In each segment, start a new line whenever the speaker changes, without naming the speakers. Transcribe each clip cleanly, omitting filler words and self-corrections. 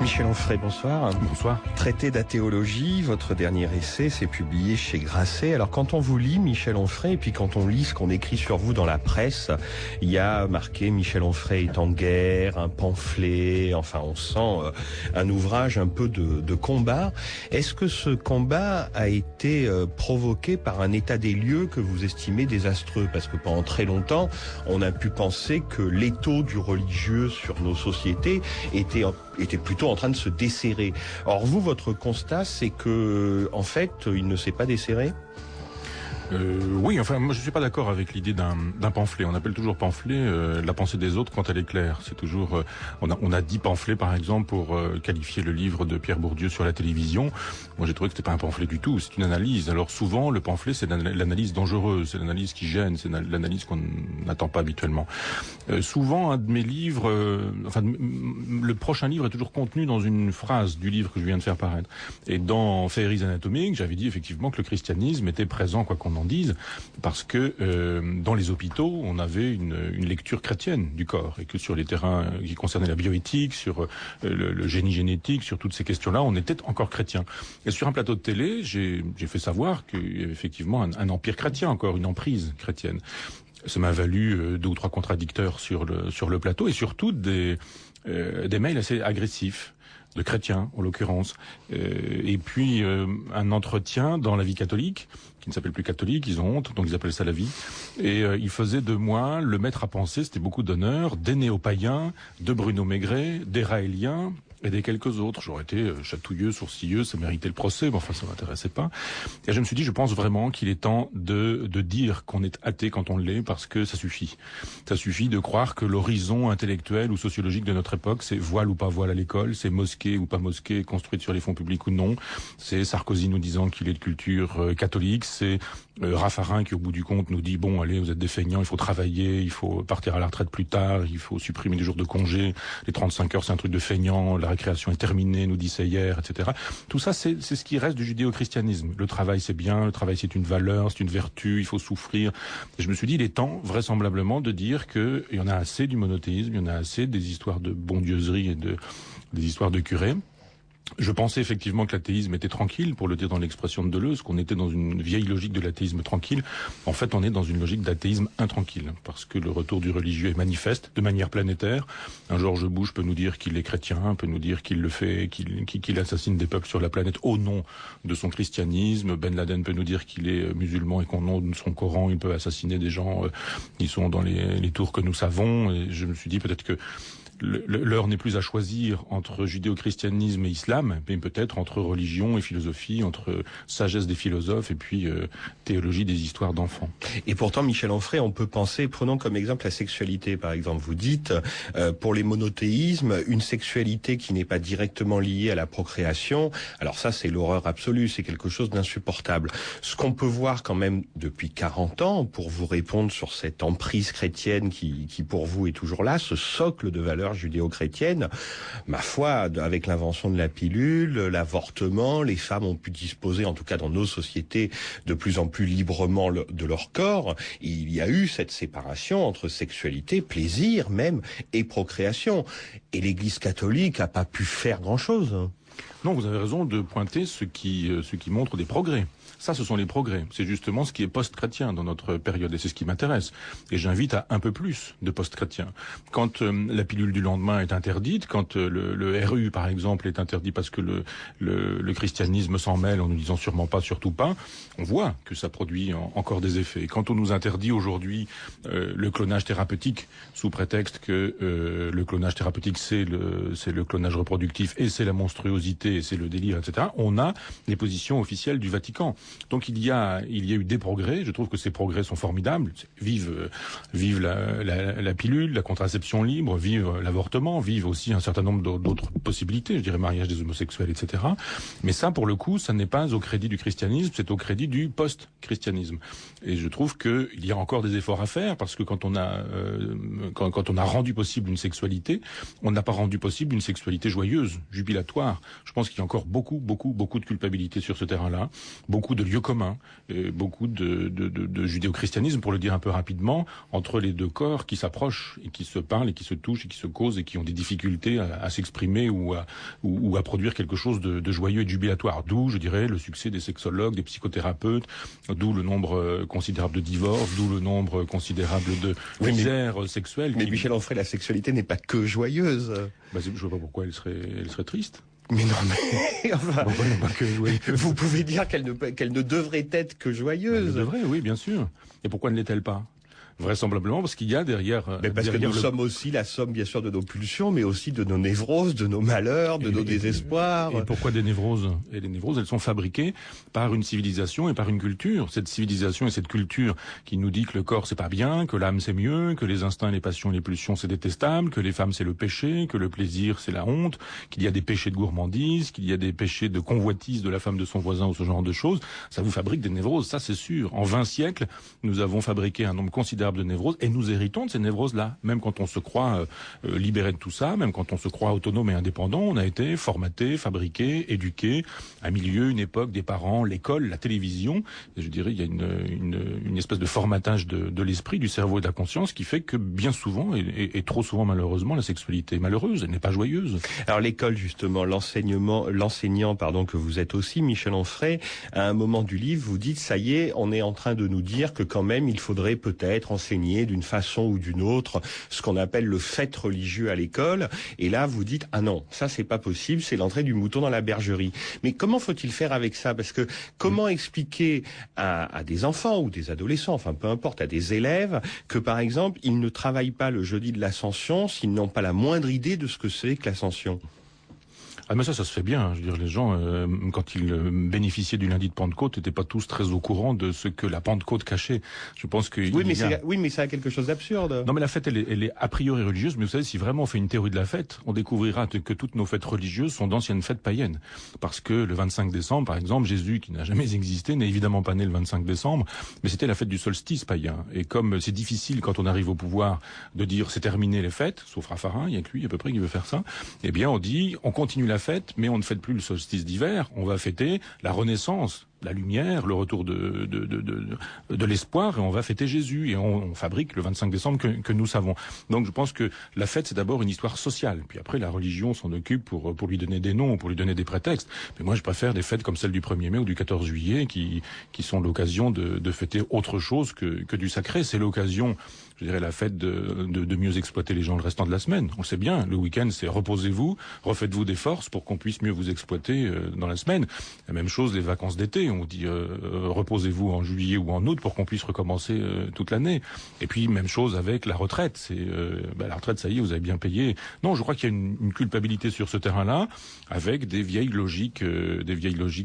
Michel Onfray, bonsoir.
Bonsoir.
Traité d'athéologie, votre dernier essai s'est publié chez Grasset. Alors quand on vous lit, Michel Onfray, et puis quand on lit ce qu'on écrit sur vous dans la presse, il y a marqué Michel Onfray est en guerre, un pamphlet, enfin on sent un ouvrage un peu de combat. Est-ce que ce combat a été provoqué par un état des lieux que vous estimez désastreux? Parce que pendant très longtemps, on a pu penser que l'étau du religieux sur nos sociétés était plutôt en train de se desserrer. Or vous, votre constat, c'est que, en fait, il ne s'est pas desserré?
Oui, enfin, moi je suis pas d'accord avec l'idée d'un pamphlet. On appelle toujours pamphlet la pensée des autres quand elle est claire. C'est toujours, on a 10 pamphlets par exemple pour qualifier le livre de Pierre Bourdieu sur la télévision. Moi j'ai trouvé que c'était pas un pamphlet du tout, c'est une analyse. Alors souvent le pamphlet c'est l'analyse dangereuse, c'est l'analyse qui gêne, c'est l'analyse qu'on n'attend pas habituellement. Souvent un de mes livres, le prochain livre est toujours contenu dans une phrase du livre que je viens de faire paraître. Et dans Féeries anatomiques, j'avais dit effectivement que le christianisme était présent, quoi qu'on en dise, parce que dans les hôpitaux, on avait une lecture chrétienne du corps, et que sur les terrains qui concernaient la bioéthique, sur le génie génétique, sur toutes ces questions-là, on était encore chrétien. Et sur un plateau de télé, j'ai fait savoir qu'il y avait effectivement un empire chrétien, encore une emprise chrétienne. Ça m'a valu 2 ou 3 contradicteurs sur le plateau, et surtout des mails assez agressifs, de chrétiens en l'occurrence, et puis un entretien dans La Vie catholique, qui ne s'appelle plus catholique, ils ont honte, donc ils appellent ça La Vie, et ils faisaient de moi le maître à penser, c'était beaucoup d'honneur, des néo-païens, de Bruno Maigret, des raéliens, et des quelques autres. J'aurais été chatouilleux, sourcilleux, ça méritait le procès, mais enfin ça m'intéressait pas. Et je me suis dit, je pense vraiment qu'il est temps de dire qu'on est athée quand on l'est, parce que ça suffit. Ça suffit de croire que l'horizon intellectuel ou sociologique de notre époque, c'est voile ou pas voile à l'école, c'est mosquée ou pas mosquée construite sur les fonds publics ou non, c'est Sarkozy nous disant qu'il est de culture catholique, c'est Raffarin qui au bout du compte nous dit bon allez vous êtes des feignants, il faut travailler, il faut partir à la retraite plus tard, il faut supprimer les jours de congé, les 35 heures c'est un truc de feignant, la récréation est terminée, nous dit hier, etc. Tout ça c'est ce qui reste du judéo-christianisme. Le travail c'est bien, le travail c'est une valeur, c'est une vertu, il faut souffrir. Et je me suis dit il est temps vraisemblablement de dire que il y en a assez du monothéisme, il y en a assez des histoires de bondieuserie et des histoires de curés. Je pensais effectivement que l'athéisme était tranquille, pour le dire dans l'expression de Deleuze, qu'on était dans une vieille logique de l'athéisme tranquille. En fait, on est dans une logique d'athéisme intranquille, parce que le retour du religieux est manifeste, de manière planétaire. Un George Bush peut nous dire qu'il est chrétien, peut nous dire qu'il le fait, qu'il assassine des peuples sur la planète au nom de son christianisme. Ben Laden peut nous dire qu'il est musulman et qu'au nom de son Coran, il peut assassiner des gens qui sont dans les tours que nous savons. Et je me suis dit peut-être que l'heure n'est plus à choisir entre judéo-christianisme et islam, mais peut-être entre religion et philosophie, entre sagesse des philosophes et puis théologie des histoires d'enfants.
Et pourtant, Michel Onfray, on peut penser, prenons comme exemple la sexualité, par exemple. Vous dites, pour les monothéismes, une sexualité qui n'est pas directement liée à la procréation, alors ça, c'est l'horreur absolue, c'est quelque chose d'insupportable. Ce qu'on peut voir quand même depuis 40 ans, pour vous répondre sur cette emprise chrétienne qui pour vous est toujours là, ce socle de valeurs judéo-chrétienne, ma foi, avec l'invention de la pilule, l'avortement, les femmes ont pu disposer, en tout cas dans nos sociétés, de plus en plus librement de leur corps. Il y a eu cette séparation entre sexualité, plaisir même, et procréation. Et l'Église catholique n'a pas pu faire grand-chose.
Non, vous avez raison de pointer ce qui montre des progrès. Ça, ce sont les progrès. C'est justement ce qui est post-chrétien dans notre période, et c'est ce qui m'intéresse. Et j'invite à un peu plus de post-chrétien. Quand la pilule du lendemain est interdite, quand le RU, par exemple, est interdit parce que le christianisme s'en mêle en nous disant sûrement pas, surtout pas, on voit que ça produit encore des effets. Et quand on nous interdit aujourd'hui le clonage thérapeutique, sous prétexte que le clonage thérapeutique, c'est le clonage reproductif, et c'est la monstruosité, et c'est le délire, etc., on a les positions officielles du Vatican. Donc il y a eu des progrès. Je trouve que ces progrès sont formidables. Vive la pilule, la contraception libre, vive l'avortement, vive aussi un certain nombre d'autres possibilités. Je dirais mariage des homosexuels, etc. Mais ça, pour le coup, ça n'est pas au crédit du christianisme, c'est au crédit du post-christianisme. Et je trouve que il y a encore des efforts à faire, parce que quand on a rendu possible une sexualité, on n'a pas rendu possible une sexualité joyeuse, jubilatoire. Je pense qu'il y a encore beaucoup de culpabilité sur ce terrain-là, beaucoup de lieux communs, et beaucoup de judéo-christianisme, pour le dire un peu rapidement, entre les deux corps qui s'approchent et qui se parlent et qui se touchent et qui se causent et qui ont des difficultés à s'exprimer ou à produire quelque chose de joyeux et de jubilatoire. D'où, je dirais, le succès des sexologues, des psychothérapeutes, d'où le nombre considérable de divorces, d'où le nombre considérable de misères sexuelles.
Mais Michel Onfray, la sexualité n'est pas que joyeuse.
Je vois pas pourquoi elle serait triste.
Mais non, mais enfin,
que
vous pouvez dire qu'elle ne devrait être que joyeuse.
Elle devrait, oui, bien sûr. Et pourquoi ne l'est-elle pas ? Vraisemblablement parce qu'il y a derrière...
Mais parce que nous sommes aussi la somme, bien sûr, de nos pulsions, mais aussi de nos névroses, de nos malheurs, de nos désespoirs.
Et pourquoi des névroses ? Et les névroses, elles sont fabriquées par une civilisation et par une culture. Cette civilisation et cette culture qui nous dit que le corps, c'est pas bien, que l'âme, c'est mieux, que les instincts, les passions, les pulsions, c'est détestable, que les femmes, c'est le péché, que le plaisir, c'est la honte, qu'il y a des péchés de gourmandise, qu'il y a des péchés de convoitise de la femme de son voisin ou ce genre de choses. Ça vous fabrique des névroses, ça c'est sûr. En 20 siècles, nous avons fabriqué un nombre considérable de névroses et nous héritons de ces névroses-là. Même quand on se croit libéré de tout ça, même quand on se croit autonome et indépendant, on a été formaté, fabriqué, éduqué, un milieu, une époque, des parents, l'école, la télévision. Et je dirais il y a une espèce de formatage de l'esprit, du cerveau et de la conscience qui fait que bien souvent, et trop souvent malheureusement, la sexualité est malheureuse, elle n'est pas joyeuse.
Alors l'école justement, l'enseignant que vous êtes aussi, Michel Onfray, à un moment du livre, vous dites ça y est, on est en train de nous dire que quand même il faudrait peut-être enseigner d'une façon ou d'une autre ce qu'on appelle le fait religieux à l'école. Et là, vous dites ah non, ça c'est pas possible, c'est l'entrée du mouton dans la bergerie. Mais comment faut-il faire avec ça ? Parce que comment expliquer à des enfants ou des adolescents, enfin peu importe, à des élèves, que par exemple ils ne travaillent pas le jeudi de l'Ascension s'ils n'ont pas la moindre idée de ce que c'est que l'Ascension ?
Ah mais ça se fait bien. Je veux dire, les gens, quand ils bénéficiaient du lundi de Pentecôte, n'étaient pas tous très au courant de ce que la Pentecôte cachait. Je pense que
oui, mais ça a quelque chose d'absurde.
Non, mais la fête, elle est a priori religieuse. Mais vous savez, si vraiment on fait une théorie de la fête, on découvrira que toutes nos fêtes religieuses sont d'anciennes fêtes païennes. Parce que le 25 décembre, par exemple, Jésus, qui n'a jamais existé, n'est évidemment pas né le 25 décembre, mais c'était la fête du solstice païen. Et comme c'est difficile quand on arrive au pouvoir de dire c'est terminé les fêtes, sauf Raffarin, il y a que lui à peu près qui veut faire ça. Eh bien, on dit on continue la fête, mais on ne fête plus le solstice d'hiver, on va fêter la renaissance, la lumière, le retour de l'espoir, et on va fêter Jésus, et on fabrique le 25 décembre que nous savons. Donc je pense que la fête, c'est d'abord une histoire sociale, puis après la religion s'en occupe pour lui donner des noms, pour lui donner des prétextes. Mais moi je préfère des fêtes comme celle du 1er mai ou du 14 juillet, qui sont l'occasion de fêter autre chose que du sacré. C'est l'occasion, je dirais, la fête de mieux exploiter les gens le restant de la semaine. On sait bien, le week-end, c'est reposez-vous, refaites-vous des forces pour qu'on puisse mieux vous exploiter dans la semaine. La même chose, les vacances d'été, on dit reposez-vous en juillet ou en août pour qu'on puisse recommencer toute l'année. Et puis, même chose avec la retraite. C'est la retraite, ça y est, vous avez bien payé. Non, je crois qu'il y a une culpabilité sur ce terrain-là, avec des vieilles logiques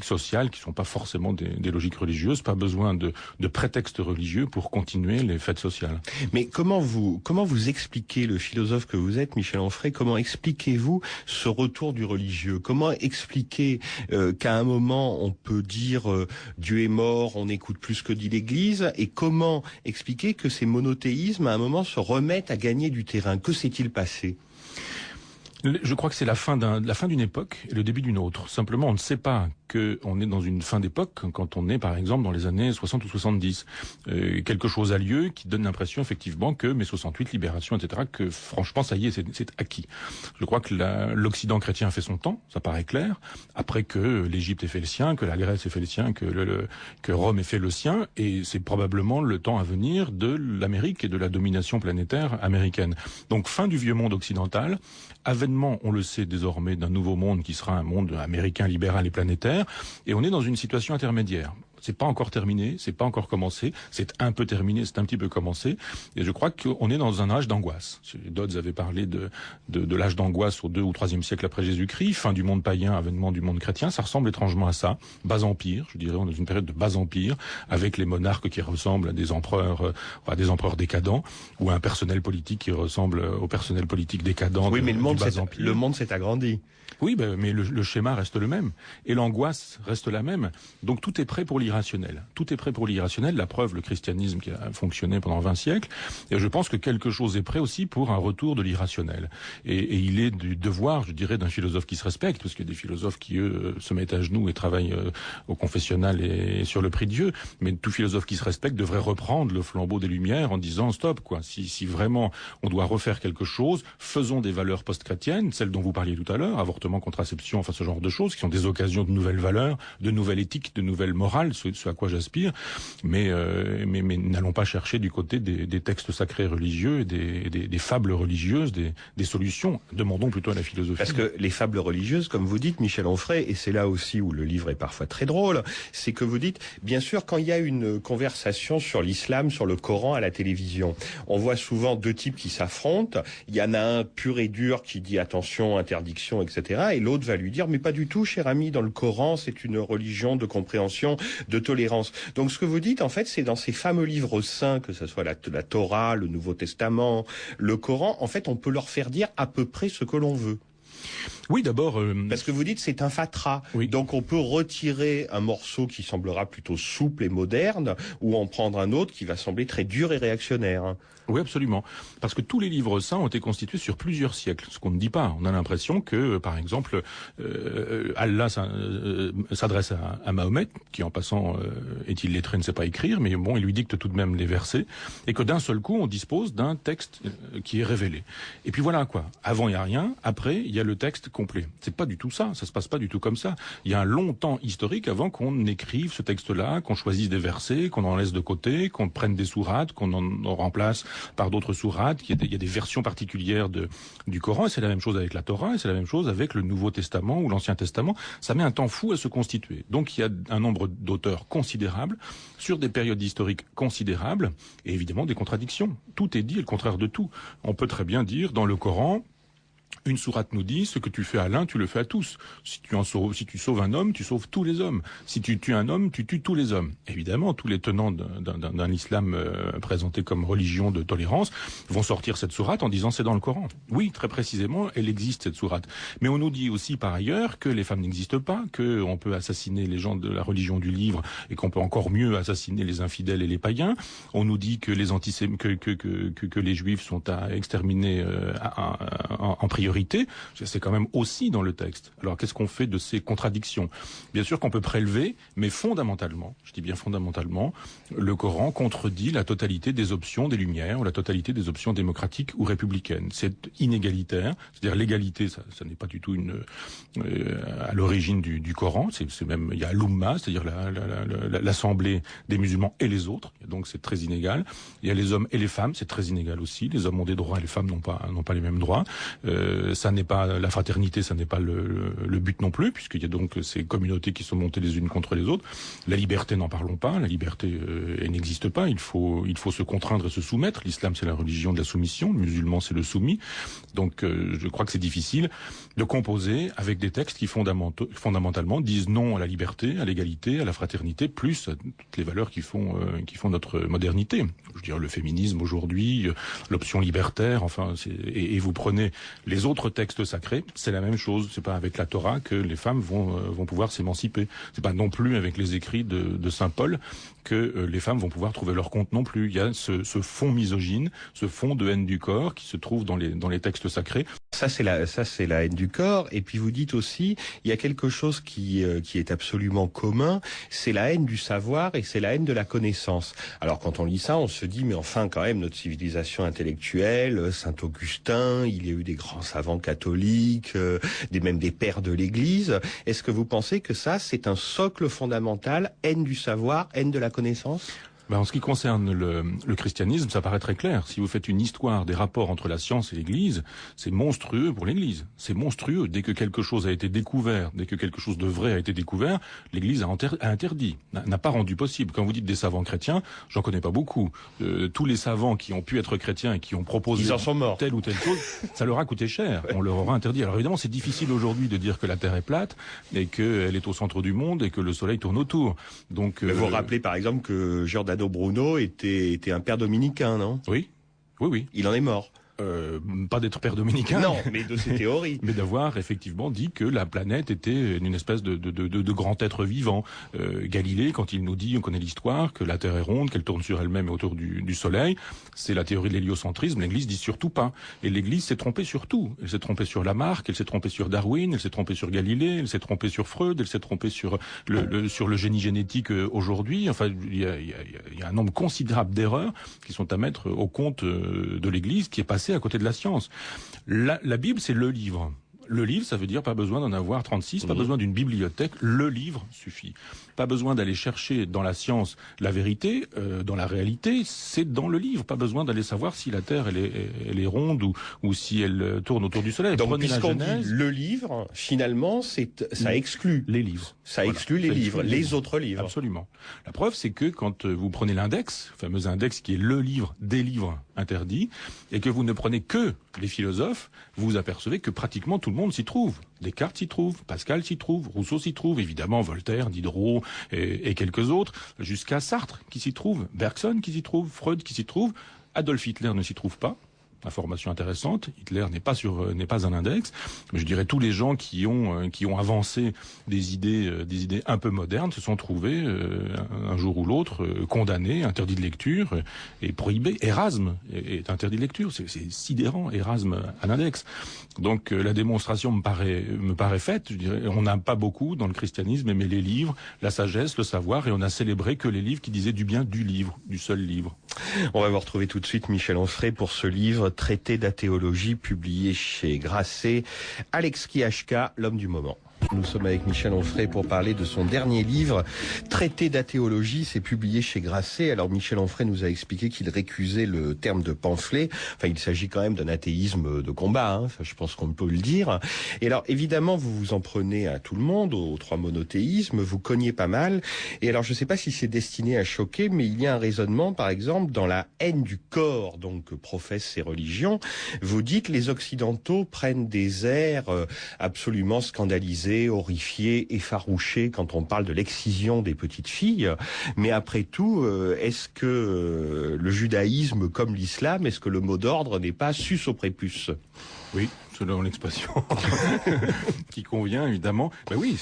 sociales qui sont pas forcément des logiques religieuses. Pas besoin de prétextes religieux pour continuer les fêtes sociales.
Mais comment vous expliquez, le philosophe que vous êtes, Michel Onfray, comment expliquez-vous ce retour du religieux ? Comment expliquer qu'à un moment on peut dire Dieu est mort, on n'écoute plus ce que dit l'Église, et comment expliquer que ces monothéismes à un moment se remettent à gagner du terrain ? Que s'est-il passé ?
Je crois que c'est la fin d'une époque et le début d'une autre. Simplement, on ne sait pas qu'on est dans une fin d'époque quand on est, par exemple, dans les années 60 ou 70. Quelque chose a lieu qui donne l'impression, effectivement, que mai 68, libération, etc., que franchement, ça y est, c'est acquis. Je crois que l'Occident chrétien a fait son temps, ça paraît clair, après que l'Égypte ait fait le sien, que la Grèce ait fait le sien, que Rome ait fait le sien, et c'est probablement le temps à venir de l'Amérique et de la domination planétaire américaine. Donc, fin du vieux monde occidental, avènement, on le sait désormais, d'un nouveau monde qui sera un monde américain, libéral et planétaire, et on est dans une situation intermédiaire. C'est pas encore terminé, c'est pas encore commencé, c'est un peu terminé, c'est un petit peu commencé, et je crois qu'on est dans un âge d'angoisse. Dodds avait parlé de l'âge d'angoisse au 2 ou 3e siècle après Jésus-Christ, fin du monde païen, avènement du monde chrétien, ça ressemble étrangement à ça. Bas empire, je dirais, on est dans une période de bas empire, avec les monarques qui ressemblent à des empereurs décadents, ou à un personnel politique qui ressemble au personnel politique décadent.
Oui, mais le monde s'est agrandi.
Oui, mais le schéma reste le même, et l'angoisse reste la même, donc tout est prêt pour l'Irak. l'irrationnel. Tout est prêt pour l'irrationnel. La preuve, le christianisme qui a fonctionné pendant 20 siècles. Et je pense que quelque chose est prêt aussi pour un retour de l'irrationnel. Et il est du devoir, je dirais, d'un philosophe qui se respecte, parce qu'il y a des philosophes qui, eux, se mettent à genoux et travaillent au confessionnal et sur le prix de Dieu. Mais tout philosophe qui se respecte devrait reprendre le flambeau des Lumières en disant stop, quoi. Si vraiment on doit refaire quelque chose, faisons des valeurs post-chrétiennes, celles dont vous parliez tout à l'heure, avortement, contraception, enfin ce genre de choses, qui sont des occasions de nouvelles valeurs, de nouvelles éthiques, de nouvelles morales, ce à quoi j'aspire. Mais n'allons pas chercher du côté des textes sacrés religieux et des fables religieuses, des solutions. Demandons plutôt à la philosophie.
Parce que les fables religieuses, comme vous dites, Michel Onfray, et c'est là aussi où le livre est parfois très drôle, c'est que vous dites, bien sûr, quand il y a une conversation sur l'islam, sur le Coran à la télévision, on voit souvent deux types qui s'affrontent. Il y en a un pur et dur qui dit attention, interdiction, etc. Et l'autre va lui dire, mais pas du tout, cher ami, dans le Coran, c'est une religion de compréhension, de tolérance. Donc ce que vous dites, en fait, c'est dans ces fameux livres saints, que ce soit la Torah, le Nouveau Testament, le Coran, en fait, on peut leur faire dire à peu près ce que l'on veut.
Oui, d'abord...
Parce que vous dites c'est un fatras.
Oui.
Donc on peut retirer un morceau qui semblera plutôt souple et moderne, ou en prendre un autre qui va sembler très dur et réactionnaire.
Oui, absolument. Parce que tous les livres saints ont été constitués sur plusieurs siècles. Ce qu'on ne dit pas. On a l'impression que, par exemple, Allah s'adresse à Mahomet, qui en passant est illettré, ne sait pas écrire, mais bon, il lui dicte tout de même les versets, et que d'un seul coup, on dispose d'un texte qui est révélé. Et puis voilà, quoi. Avant, il n'y a rien. Après, il y a le texte complet. C'est pas du tout ça. Ça se passe pas du tout comme ça. Il y a un long temps historique avant qu'on écrive ce texte-là, qu'on choisisse des versets, qu'on en laisse de côté, qu'on prenne des sourates, qu'on en remplace par d'autres sourates. Il y a des versions particulières du Coran, et c'est la même chose avec la Torah, et c'est la même chose avec le Nouveau Testament ou l'Ancien Testament. Ça met un temps fou à se constituer. Donc il y a un nombre d'auteurs considérable, sur des périodes historiques considérables, et évidemment des contradictions. Tout est dit et le contraire de tout. On peut très bien dire dans le Coran, une sourate nous dit, ce que tu fais à l'un, tu le fais à tous. Si tu sauves un homme, tu sauves tous les hommes. Si tu tues un homme, tu tues tous les hommes. Évidemment, tous les tenants d'un islam présenté comme religion de tolérance vont sortir cette sourate en disant c'est dans le Coran. Oui, très précisément, elle existe cette sourate. Mais on nous dit aussi par ailleurs que les femmes n'existent pas, qu'on peut assassiner les gens de la religion du livre et qu'on peut encore mieux assassiner les infidèles et les païens. On nous dit que les que les juifs sont à exterminer en priorité. C'est quand même aussi dans le texte. Alors qu'est-ce qu'on fait de ces contradictions? Bien sûr qu'on peut prélever, mais fondamentalement, je dis bien fondamentalement, le Coran contredit la totalité des options des Lumières ou la totalité des options démocratiques ou républicaines. C'est inégalitaire, c'est-à-dire l'égalité, ça n'est pas du tout à l'origine du Coran. C'est même, il y a l'Umma, c'est-à-dire l'assemblée des musulmans et les autres. Donc c'est très inégal. Il y a les hommes et les femmes, c'est très inégal aussi. Les hommes ont des droits et les femmes n'ont pas les mêmes droits. Ça n'est pas la fraternité, ça n'est pas le but non plus, puisqu'il y a donc ces communautés qui sont montées les unes contre les autres. La liberté, n'en parlons pas. La liberté, elle n'existe pas. Il faut se contraindre et se soumettre. L'islam, c'est la religion de la soumission. Le musulman, c'est le soumis. Donc, je crois que c'est difficile de composer avec des textes qui fondamentalement disent non à la liberté, à l'égalité, à la fraternité, plus à toutes les valeurs qui font notre modernité. Je veux dire, le féminisme aujourd'hui, l'option libertaire, enfin, et vous prenez les autres textes sacrés, c'est la même chose. C'est pas avec la Torah que les femmes vont pouvoir s'émanciper. C'est pas non plus avec les écrits de Saint Paul que les femmes vont pouvoir trouver leur compte non plus. Il y a ce fond misogyne, ce fond de haine du corps qui se trouve dans les textes sacrés.
Ça c'est la haine du corps. Et puis vous dites aussi, il y a quelque chose qui est absolument commun, c'est la haine du savoir et c'est la haine de la connaissance. Alors quand on lit ça, on se dit mais enfin quand même notre civilisation intellectuelle, Saint Augustin, il y a eu des grands savants catholiques, même des pères de l'Église. Est-ce que vous pensez que ça c'est un socle fondamental, haine du savoir, haine de la connaissance?
En ce qui concerne le christianisme, ça paraît très clair. Si vous faites une histoire des rapports entre la science et l'Église, c'est monstrueux pour l'Église. C'est monstrueux. Dès que quelque chose a été découvert, dès que quelque chose de vrai a été découvert, l'Église a interdit, n'a pas rendu possible. Quand vous dites des savants chrétiens, j'en connais pas beaucoup. Tous les savants qui ont pu être chrétiens et qui ont proposé
ils en sont morts.
Telle ou telle chose, ça leur a coûté cher. On leur aura interdit. Alors évidemment, c'est difficile aujourd'hui de dire que la Terre est plate et qu'elle est au centre du monde et que le Soleil tourne autour. Donc,
vous rappelez par exemple que Giordano Bruno était un père dominicain, non?
Oui.
Il en est mort.
pas d'être père dominicain.
Non, mais de ces théories.
Mais d'avoir effectivement dit que la planète était une espèce de grand être vivant. Galilée, quand il nous dit, on connaît l'histoire, que la Terre est ronde, qu'elle tourne sur elle-même et autour du Soleil, c'est la théorie de l'héliocentrisme. L'Église dit surtout pas. Et l'Église s'est trompée sur tout. Elle s'est trompée sur Lamarck, elle s'est trompée sur Darwin, elle s'est trompée sur Galilée, elle s'est trompée sur Freud, elle s'est trompée sur le génie génétique aujourd'hui. Enfin, il y a un nombre considérable d'erreurs qui sont à mettre au compte de l'Église, qui est passée à côté de la science. La Bible, c'est le livre. Le livre, ça veut dire pas besoin d'en avoir 36, pas besoin d'une bibliothèque, le livre suffit. Pas besoin d'aller chercher dans la science la vérité, dans la réalité, c'est dans le livre. Pas besoin d'aller savoir si la Terre elle est ronde ou si elle tourne autour du Soleil.
Donc puisqu'on dit le livre, finalement, ça exclut
les livres.
Ça exclut les livres, les autres livres.
Absolument. La preuve, c'est que quand vous prenez l'index, le fameux index qui est le livre des livres interdits, et que vous ne prenez que les philosophes, vous vous apercevez que pratiquement tout le monde s'y trouve. Descartes s'y trouve, Pascal s'y trouve, Rousseau s'y trouve, évidemment Voltaire, Diderot et quelques autres, jusqu'à Sartre qui s'y trouve, Bergson qui s'y trouve, Freud qui s'y trouve, Adolf Hitler ne s'y trouve pas. Information intéressante, Hitler n'est pas un index, mais je dirais tous les gens qui ont avancé des idées un peu modernes se sont trouvés un jour ou l'autre condamnés, interdits de lecture et prohibés. Erasme est interdit de lecture, c'est sidérant, Erasme à l'index. Donc la démonstration me paraît faite. Je dirais, on n'a pas beaucoup dans le christianisme aimé les livres, la sagesse, le savoir, et on a célébré que les livres qui disaient du bien du livre, du seul livre.
On va vous retrouver tout de suite Michel Onfray pour ce livre Traité d'athéologie publié chez Grasset. Alex Kiachka, l'homme du moment. Nous sommes avec Michel Onfray pour parler de son dernier livre, Traité d'athéologie, c'est publié chez Grasset. Alors Michel Onfray nous a expliqué qu'il récusait le terme de pamphlet. Enfin, il s'agit quand même d'un athéisme de combat, hein. Ça, je pense qu'on peut le dire. Et alors, évidemment, vous vous en prenez à tout le monde, aux trois monothéismes, vous cognez pas mal. Et alors, je ne sais pas si c'est destiné à choquer, mais il y a un raisonnement, par exemple, dans la haine du corps, donc que professent ces religions. Vous dites, les Occidentaux prennent des airs absolument scandalisés, horrifiés, effarouchés quand on parle de l'excision des petites filles. Mais après tout, est-ce que le judaïsme, comme l'islam, est-ce que le mot d'ordre n'est pas sus au prépuce?
Oui, selon l'expression qui convient évidemment. Ben oui,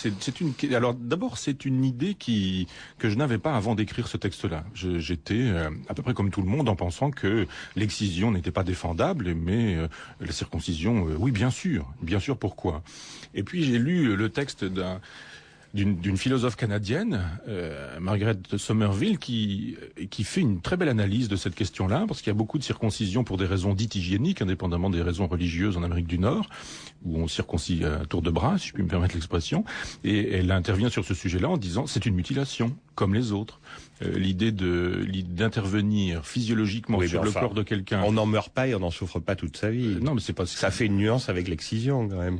alors d'abord c'est une idée que je n'avais pas avant d'écrire ce texte-là. J'étais à peu près comme tout le monde en pensant que l'excision n'était pas défendable, mais la circoncision, oui, bien sûr pourquoi. Et puis j'ai lu le texte d'une philosophe canadienne, Margaret Somerville, qui fait une très belle analyse de cette question-là, parce qu'il y a beaucoup de circoncisions pour des raisons dites hygiéniques, indépendamment des raisons religieuses en Amérique du Nord, où on circoncie à tour de bras, si je puis me permettre l'expression, et elle intervient sur ce sujet-là en disant c'est une mutilation, comme les autres. L'idée d'intervenir physiologiquement sur le corps de quelqu'un.
On n'en meurt pas et on n'en souffre pas toute sa vie.
Non, mais c'est pas
ça fait une nuance avec l'excision quand même.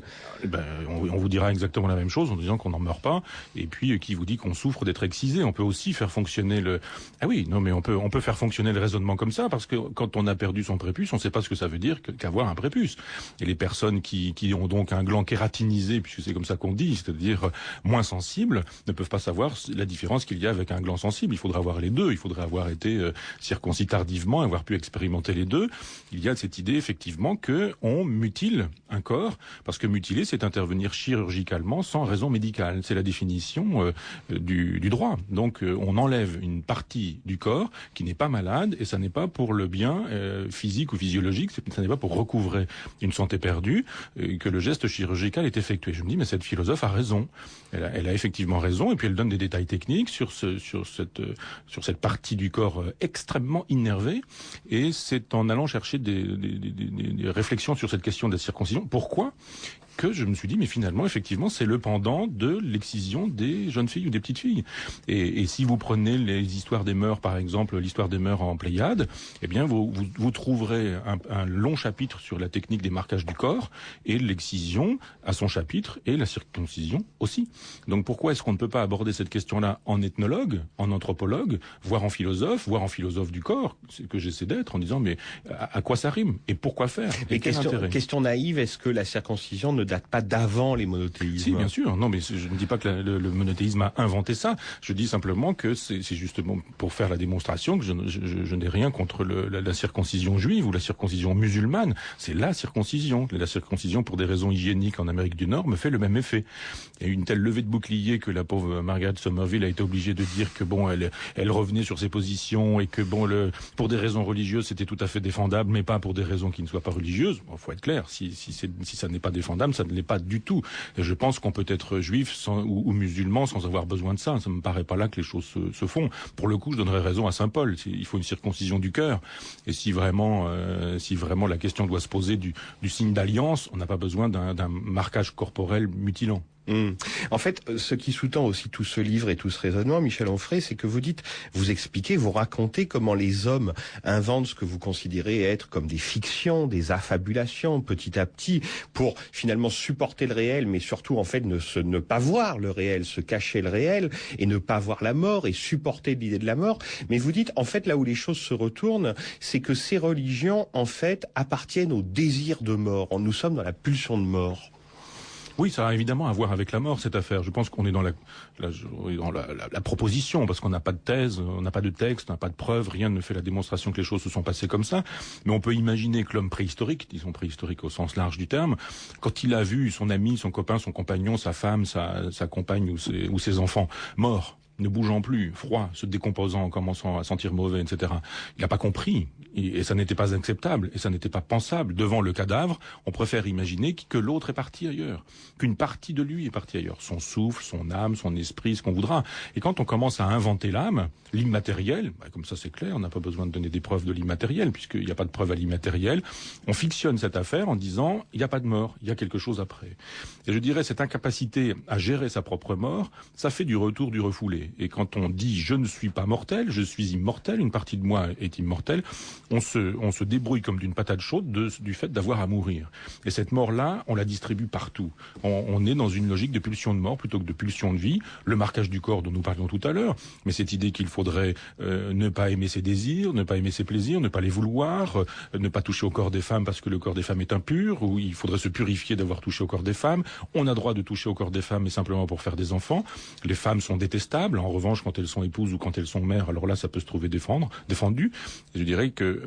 On vous dira exactement la même chose en disant qu'on n'en meurt pas. Et puis qui vous dit qu'on souffre d'être excisé. On peut aussi faire fonctionner on peut faire fonctionner le raisonnement comme ça, parce que quand on a perdu son prépuce, on ne sait pas ce que ça veut dire qu'avoir un prépuce. Et les personnes qui ont donc un gland kératinisé, puisque c'est comme ça qu'on dit, c'est-à-dire moins sensible, ne peuvent pas savoir la différence qu'il y a avec un gland sensible. Il faudrait avoir les deux. Il faudrait avoir été circoncis tardivement, avoir pu expérimenter les deux. Il y a cette idée effectivement que on mutile un corps, parce que mutiler, c'est intervenir chirurgicalement sans raison médicale. C'est la définition du droit. Donc on enlève une partie du corps qui n'est pas malade, et ça n'est pas pour le bien physique ou physiologique, ça n'est pas pour recouvrer une santé perdue que le geste chirurgical est effectué. Je me dis, mais cette philosophe a raison. Elle a effectivement raison, et puis elle donne des détails techniques sur cette partie du corps extrêmement innervée, et c'est en allant chercher des réflexions sur cette question de la circoncision. Pourquoi ? Que je me suis dit, mais finalement, effectivement, c'est le pendant de l'excision des jeunes filles ou des petites filles. Et si vous prenez les histoires des mœurs, par exemple, l'histoire des mœurs en Pléiade, eh bien, vous trouverez un long chapitre sur la technique des marquages du corps, et l'excision à son chapitre, et la circoncision aussi. Donc pourquoi est-ce qu'on ne peut pas aborder cette question-là en ethnologue, en anthropologue, voire en philosophe du corps, c'est que j'essaie d'être, en disant, mais à quoi ça rime ? Et pourquoi faire ?
Et question naïve, est-ce que la circoncision ne date pas d'avant les monothéismes.
Si, bien sûr. Non, mais je ne dis pas que le monothéisme a inventé ça. Je dis simplement que c'est justement pour faire la démonstration que je n'ai rien contre la circoncision juive ou la circoncision musulmane. C'est la circoncision. La circoncision, pour des raisons hygiéniques en Amérique du Nord, me fait le même effet. Et une telle levée de bouclier que la pauvre Margaret Somerville a été obligée de dire que bon, elle revenait sur ses positions et que bon, pour des raisons religieuses, c'était tout à fait défendable, mais pas pour des raisons qui ne soient pas religieuses. Bon, faut être clair. Si ça n'est pas défendable, ça ne l'est pas du tout. Et je pense qu'on peut être juif ou musulman sans avoir besoin de ça. Ça me paraît pas là que les choses se font. Pour le coup, je donnerais raison à saint Paul. Il faut une circoncision du cœur. Et si vraiment la question doit se poser du signe d'alliance, on n'a pas besoin d'un marquage corporel mutilant.
En fait, ce qui sous-tend aussi tout ce livre et tout ce raisonnement, Michel Onfray, c'est que vous expliquez, vous racontez comment les hommes inventent ce que vous considérez être comme des fictions, des affabulations, petit à petit, pour finalement supporter le réel, mais surtout en fait ne pas voir le réel, se cacher le réel et ne pas voir la mort et supporter l'idée de la mort. Mais vous dites, en fait, là où les choses se retournent, c'est que ces religions, en fait, appartiennent au désir de mort. Nous sommes dans la pulsion de mort.
Oui, ça a évidemment à voir avec la mort, cette affaire. Je pense qu'on est dans la proposition, parce qu'on n'a pas de thèse, on n'a pas de texte, on n'a pas de preuve, rien ne fait la démonstration que les choses se sont passées comme ça. Mais on peut imaginer que l'homme préhistorique, disons préhistorique au sens large du terme, quand il a vu son ami, son copain, son compagnon, sa femme, sa compagne ou ses enfants morts, ne bougeant plus, froid, se décomposant, commençant à sentir mauvais, etc. Il n'a pas compris, et ça n'était pas acceptable, et ça n'était pas pensable. Devant le cadavre, on préfère imaginer que l'autre est parti ailleurs, qu'une partie de lui est partie ailleurs. Son souffle, son âme, son esprit, ce qu'on voudra. Et quand on commence à inventer l'âme, l'immatériel, comme ça c'est clair, on n'a pas besoin de donner des preuves de l'immatériel, puisqu'il n'y a pas de preuve à l'immatériel, on fictionne cette affaire en disant, il n'y a pas de mort, il y a quelque chose après. Et je dirais, cette incapacité à gérer sa propre mort, ça fait du retour du refoulé. Et quand on dit je ne suis pas mortel, je suis immortel, une partie de moi est immortelle, on se débrouille comme d'une patate chaude du fait d'avoir à mourir. Et cette mort-là, on la distribue partout. On est dans une logique de pulsion de mort plutôt que de pulsion de vie. Le marquage du corps dont nous parlions tout à l'heure, mais cette idée qu'il faudrait ne pas aimer ses désirs, ne pas aimer ses plaisirs, ne pas les vouloir, ne pas toucher au corps des femmes parce que le corps des femmes est impur, ou il faudrait se purifier d'avoir touché au corps des femmes. On a droit de toucher au corps des femmes, mais simplement pour faire des enfants. Les femmes sont détestables. En revanche, quand elles sont épouses ou quand elles sont mères, alors là, ça peut se trouver défendu. Et je dirais que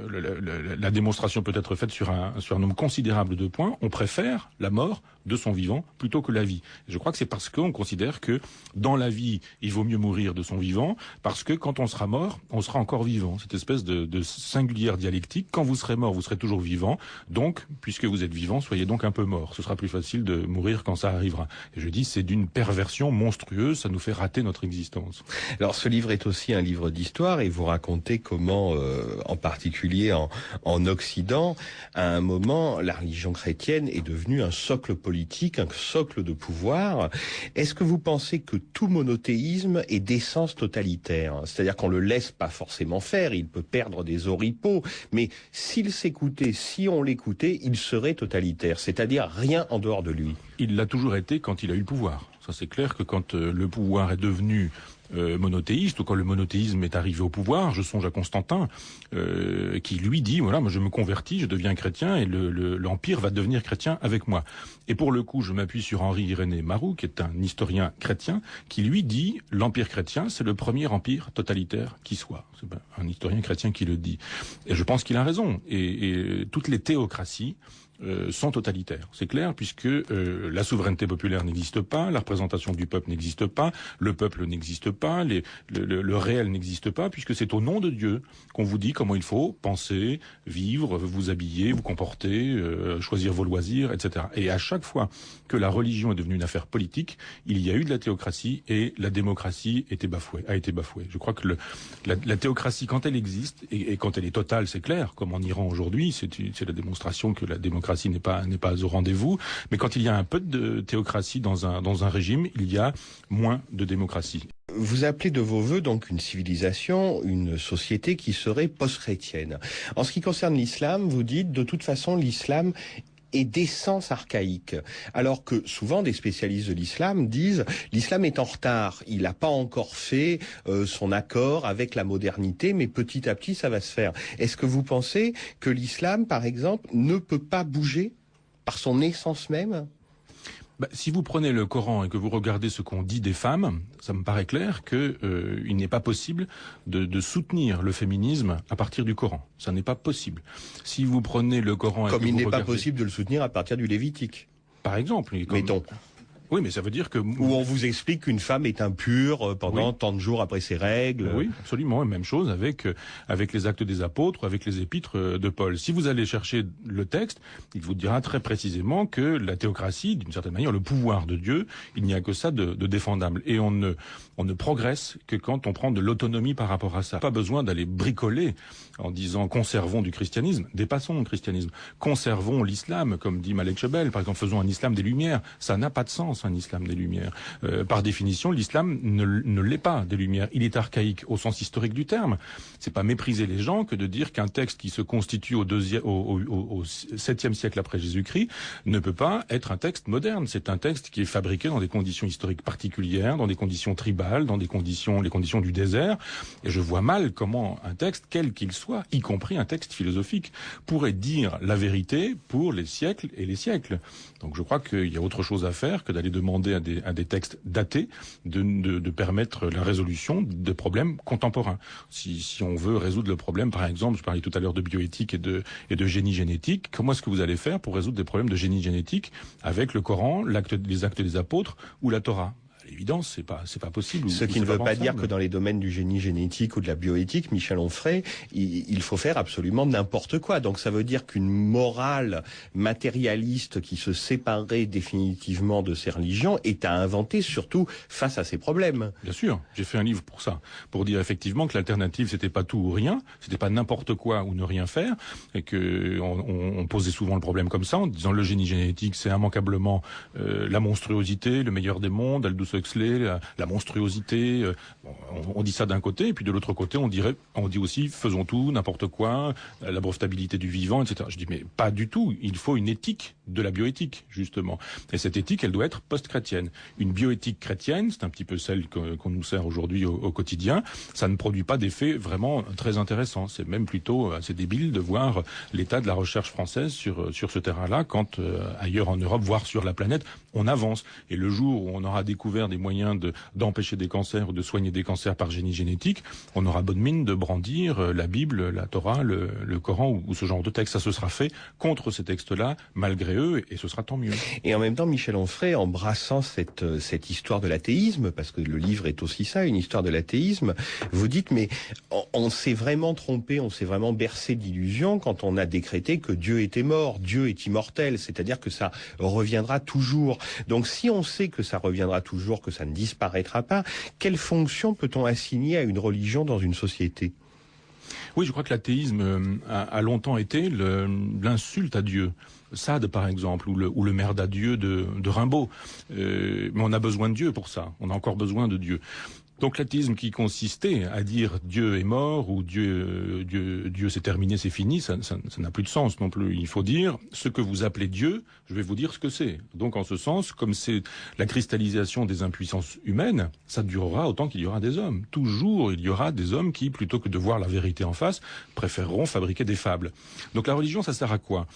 la démonstration peut être faite sur un nombre considérable de points. On préfère la mort de son vivant plutôt que la vie. Et je crois que c'est parce qu'on considère que dans la vie, il vaut mieux mourir de son vivant, parce que quand on sera mort, on sera encore vivant. Cette espèce de singulière dialectique. Quand vous serez mort, vous serez toujours vivant. Donc, puisque vous êtes vivant, soyez donc un peu mort. Ce sera plus facile de mourir quand ça arrivera. Et je dis, c'est d'une perversion monstrueuse. Ça nous fait rater notre existence.
Alors, ce livre est aussi un livre d'histoire et vous racontez comment, en particulier en Occident, à un moment, la religion chrétienne est devenue un socle politique, un socle de pouvoir. Est-ce que vous pensez que tout monothéisme est d'essence totalitaire? C'est-à-dire qu'on le laisse pas forcément faire, il peut perdre des oripeaux, mais s'il s'écoutait, si on l'écoutait, il serait totalitaire, c'est-à-dire rien en dehors de lui.
Il l'a toujours été quand il a eu le pouvoir. Ça, c'est clair que quand le pouvoir est devenu monothéiste, ou quand le monothéisme est arrivé au pouvoir, je songe à Constantin, qui lui dit, voilà, moi je me convertis, je deviens chrétien, et l'Empire va devenir chrétien avec moi. Et pour le coup, je m'appuie sur Henri-Irénée Marrou, qui est un historien chrétien, qui lui dit, l'Empire chrétien, c'est le premier empire totalitaire qui soit. C'est un historien chrétien qui le dit. Et je pense qu'il a raison. Et toutes les théocraties sont totalitaires. C'est clair, puisque la souveraineté populaire n'existe pas, la représentation du peuple n'existe pas, le peuple n'existe pas, le réel n'existe pas, puisque c'est au nom de Dieu qu'on vous dit comment il faut penser, vivre, vous habiller, vous comporter, choisir vos loisirs, etc. Et à chaque fois que la religion est devenue une affaire politique, il y a eu de la théocratie et la démocratie a été bafouée. Je crois que la théocratie, quand elle existe, et quand elle est totale, c'est clair, comme en Iran aujourd'hui, c'est la démonstration que la démocratie n'est pas au rendez-vous, mais quand il y a un peu de théocratie dans un régime, il y a moins de démocratie.
Vous appelez de vos vœux donc une civilisation, une société qui serait post-chrétienne. En ce qui concerne l'islam, vous dites de toute façon l'islam est d'essence archaïque. Alors que souvent des spécialistes de l'islam disent l'islam est en retard, il n'a pas encore fait son accord avec la modernité, mais petit à petit ça va se faire. Est-ce que vous pensez que l'islam, par exemple, ne peut pas bouger par son essence même ?
Si vous prenez le Coran et que vous regardez ce qu'on dit des femmes, ça me paraît clair que il n'est pas possible de soutenir le féminisme à partir du Coran. Ça n'est pas possible. Si vous prenez le Coran
comme il n'est pas possible de le soutenir à partir du Lévitique.
Par exemple.
Mettons.
Oui, mais ça veut dire que...
Où on vous explique qu'une femme est impure pendant tant de jours après ses règles.
Oui, absolument. Et même chose avec les Actes des Apôtres, avec les Épîtres de Paul. Si vous allez chercher le texte, il vous dira très précisément que la théocratie, d'une certaine manière, le pouvoir de Dieu, il n'y a que ça de défendable. Et on ne progresse que quand on prend de l'autonomie par rapport à ça. Pas besoin d'aller bricoler en disant conservons du christianisme, dépassons le christianisme, conservons l'islam, comme dit Malek Chebel, par exemple, faisons un islam des Lumières. Ça n'a pas de sens, un islam des Lumières. Par définition, l'islam ne l'est pas des Lumières. Il est archaïque au sens historique du terme. C'est pas mépriser les gens que de dire qu'un texte qui se constitue au 7e siècle après Jésus-Christ ne peut pas être un texte moderne. C'est un texte qui est fabriqué dans des conditions historiques particulières, dans des conditions tribales, dans les conditions du désert. Et je vois mal comment un texte, quel qu'il soit, y compris un texte philosophique, pourrait dire la vérité pour les siècles et les siècles. Donc je crois qu'il y a autre chose à faire que d'aller demander à des textes datés de permettre la résolution de problèmes contemporains. Si on veut résoudre le problème, par exemple, je parlais tout à l'heure de bioéthique et de génie génétique, comment est-ce que vous allez faire pour résoudre des problèmes de génie génétique avec le Coran, les Actes des Apôtres ou la Torah ? À l'évidence, c'est pas possible.
Ce qui ne veut pas dire que dans les domaines du génie génétique ou de la bioéthique, Michel Onfray, il faut faire absolument n'importe quoi. Donc ça veut dire qu'une morale matérialiste qui se séparerait définitivement de ces religions est à inventer, surtout face à ces problèmes.
Bien sûr, j'ai fait un livre pour ça, pour dire effectivement que l'alternative c'était pas tout ou rien, c'était pas n'importe quoi ou ne rien faire, et que on posait souvent le problème comme ça, en disant le génie génétique c'est immanquablement la monstruosité, le meilleur des mondes, Aldous Huxley, la monstruosité. On dit ça d'un côté, et puis de l'autre côté, on dit aussi faisons tout, n'importe quoi, la brevetabilité du vivant, etc. Je dis mais pas du tout. Il faut une éthique de la bioéthique justement. Et cette éthique, elle doit être post-chrétienne. Une bioéthique chrétienne, c'est un petit peu celle qu'on nous sert aujourd'hui au quotidien. Ça ne produit pas d'effets vraiment très intéressants. C'est même plutôt assez débile de voir l'état de la recherche française sur ce terrain-là, quand ailleurs en Europe, voire sur la planète, on avance. Et le jour où on aura découvert des moyens d'empêcher des cancers ou de soigner des cancers par génie génétique, on aura bonne mine de brandir la Bible, la Torah, le Coran ou ce genre de texte. Ça se sera fait contre ces textes-là, malgré eux, et ce sera tant mieux.
Et en même temps, Michel Onfray, embrassant cette histoire de l'athéisme, parce que le livre est aussi ça, une histoire de l'athéisme, vous dites, mais on s'est vraiment trompé, on s'est vraiment bercé d'illusions quand on a décrété que Dieu était mort, Dieu est immortel, c'est-à-dire que ça reviendra toujours. Donc si on sait que ça reviendra toujours, que ça ne disparaîtra pas, quelle fonction peut-on assigner à une religion dans une société ?
Oui, je crois que l'athéisme a longtemps été l'insulte à Dieu. Sade, par exemple, ou le merde à Dieu de Rimbaud. Mais on a besoin de Dieu pour ça. On a encore besoin de Dieu. Donc l'athéisme qui consistait à dire Dieu est mort ou Dieu c'est terminé, c'est fini, ça n'a plus de sens non plus. Il faut dire ce que vous appelez Dieu, je vais vous dire ce que c'est. Donc en ce sens, comme c'est la cristallisation des impuissances humaines, ça durera autant qu'il y aura des hommes. Toujours il y aura des hommes qui, plutôt que de voir la vérité en face, préféreront fabriquer des fables. Donc la religion, ça sert à quoi ?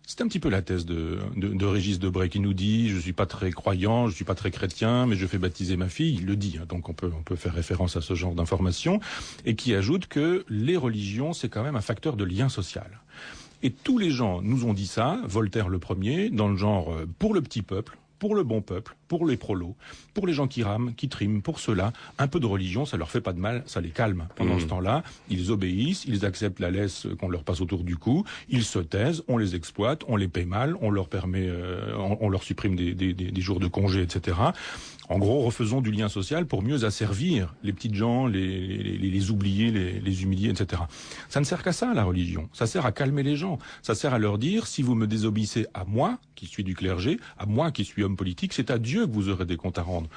C'est un petit peu la thèse de Régis Debray qui nous dit je suis pas très croyant, je suis pas très chrétien, mais je fais baptiser ma fille. Il le dit, hein, donc on peut faire référence à ce genre d'informations, et qui ajoute que les religions c'est quand même un facteur de lien social. Et tous les gens nous ont dit ça, Voltaire le premier, dans le genre pour le petit peuple, pour le bon peuple, pour les prolos, pour les gens qui rament, qui triment, pour ceux-là, un peu de religion, ça leur fait pas de mal, ça les calme. Pendant ce temps-là, ils obéissent, ils acceptent la laisse qu'on leur passe autour du cou, ils se taisent, on les exploite, on les paye mal, on leur permet, on leur supprime des jours de congé, etc. En gros, refaisons du lien social pour mieux asservir les petites gens, les oubliés, les humiliés, etc. Ça ne sert qu'à ça, la religion. Ça sert à calmer les gens. Ça sert à leur dire, si vous me désobéissez à moi, qui suis du clergé, à moi qui suis homme politique, c'est à Dieu que vous aurez des comptes à rendre.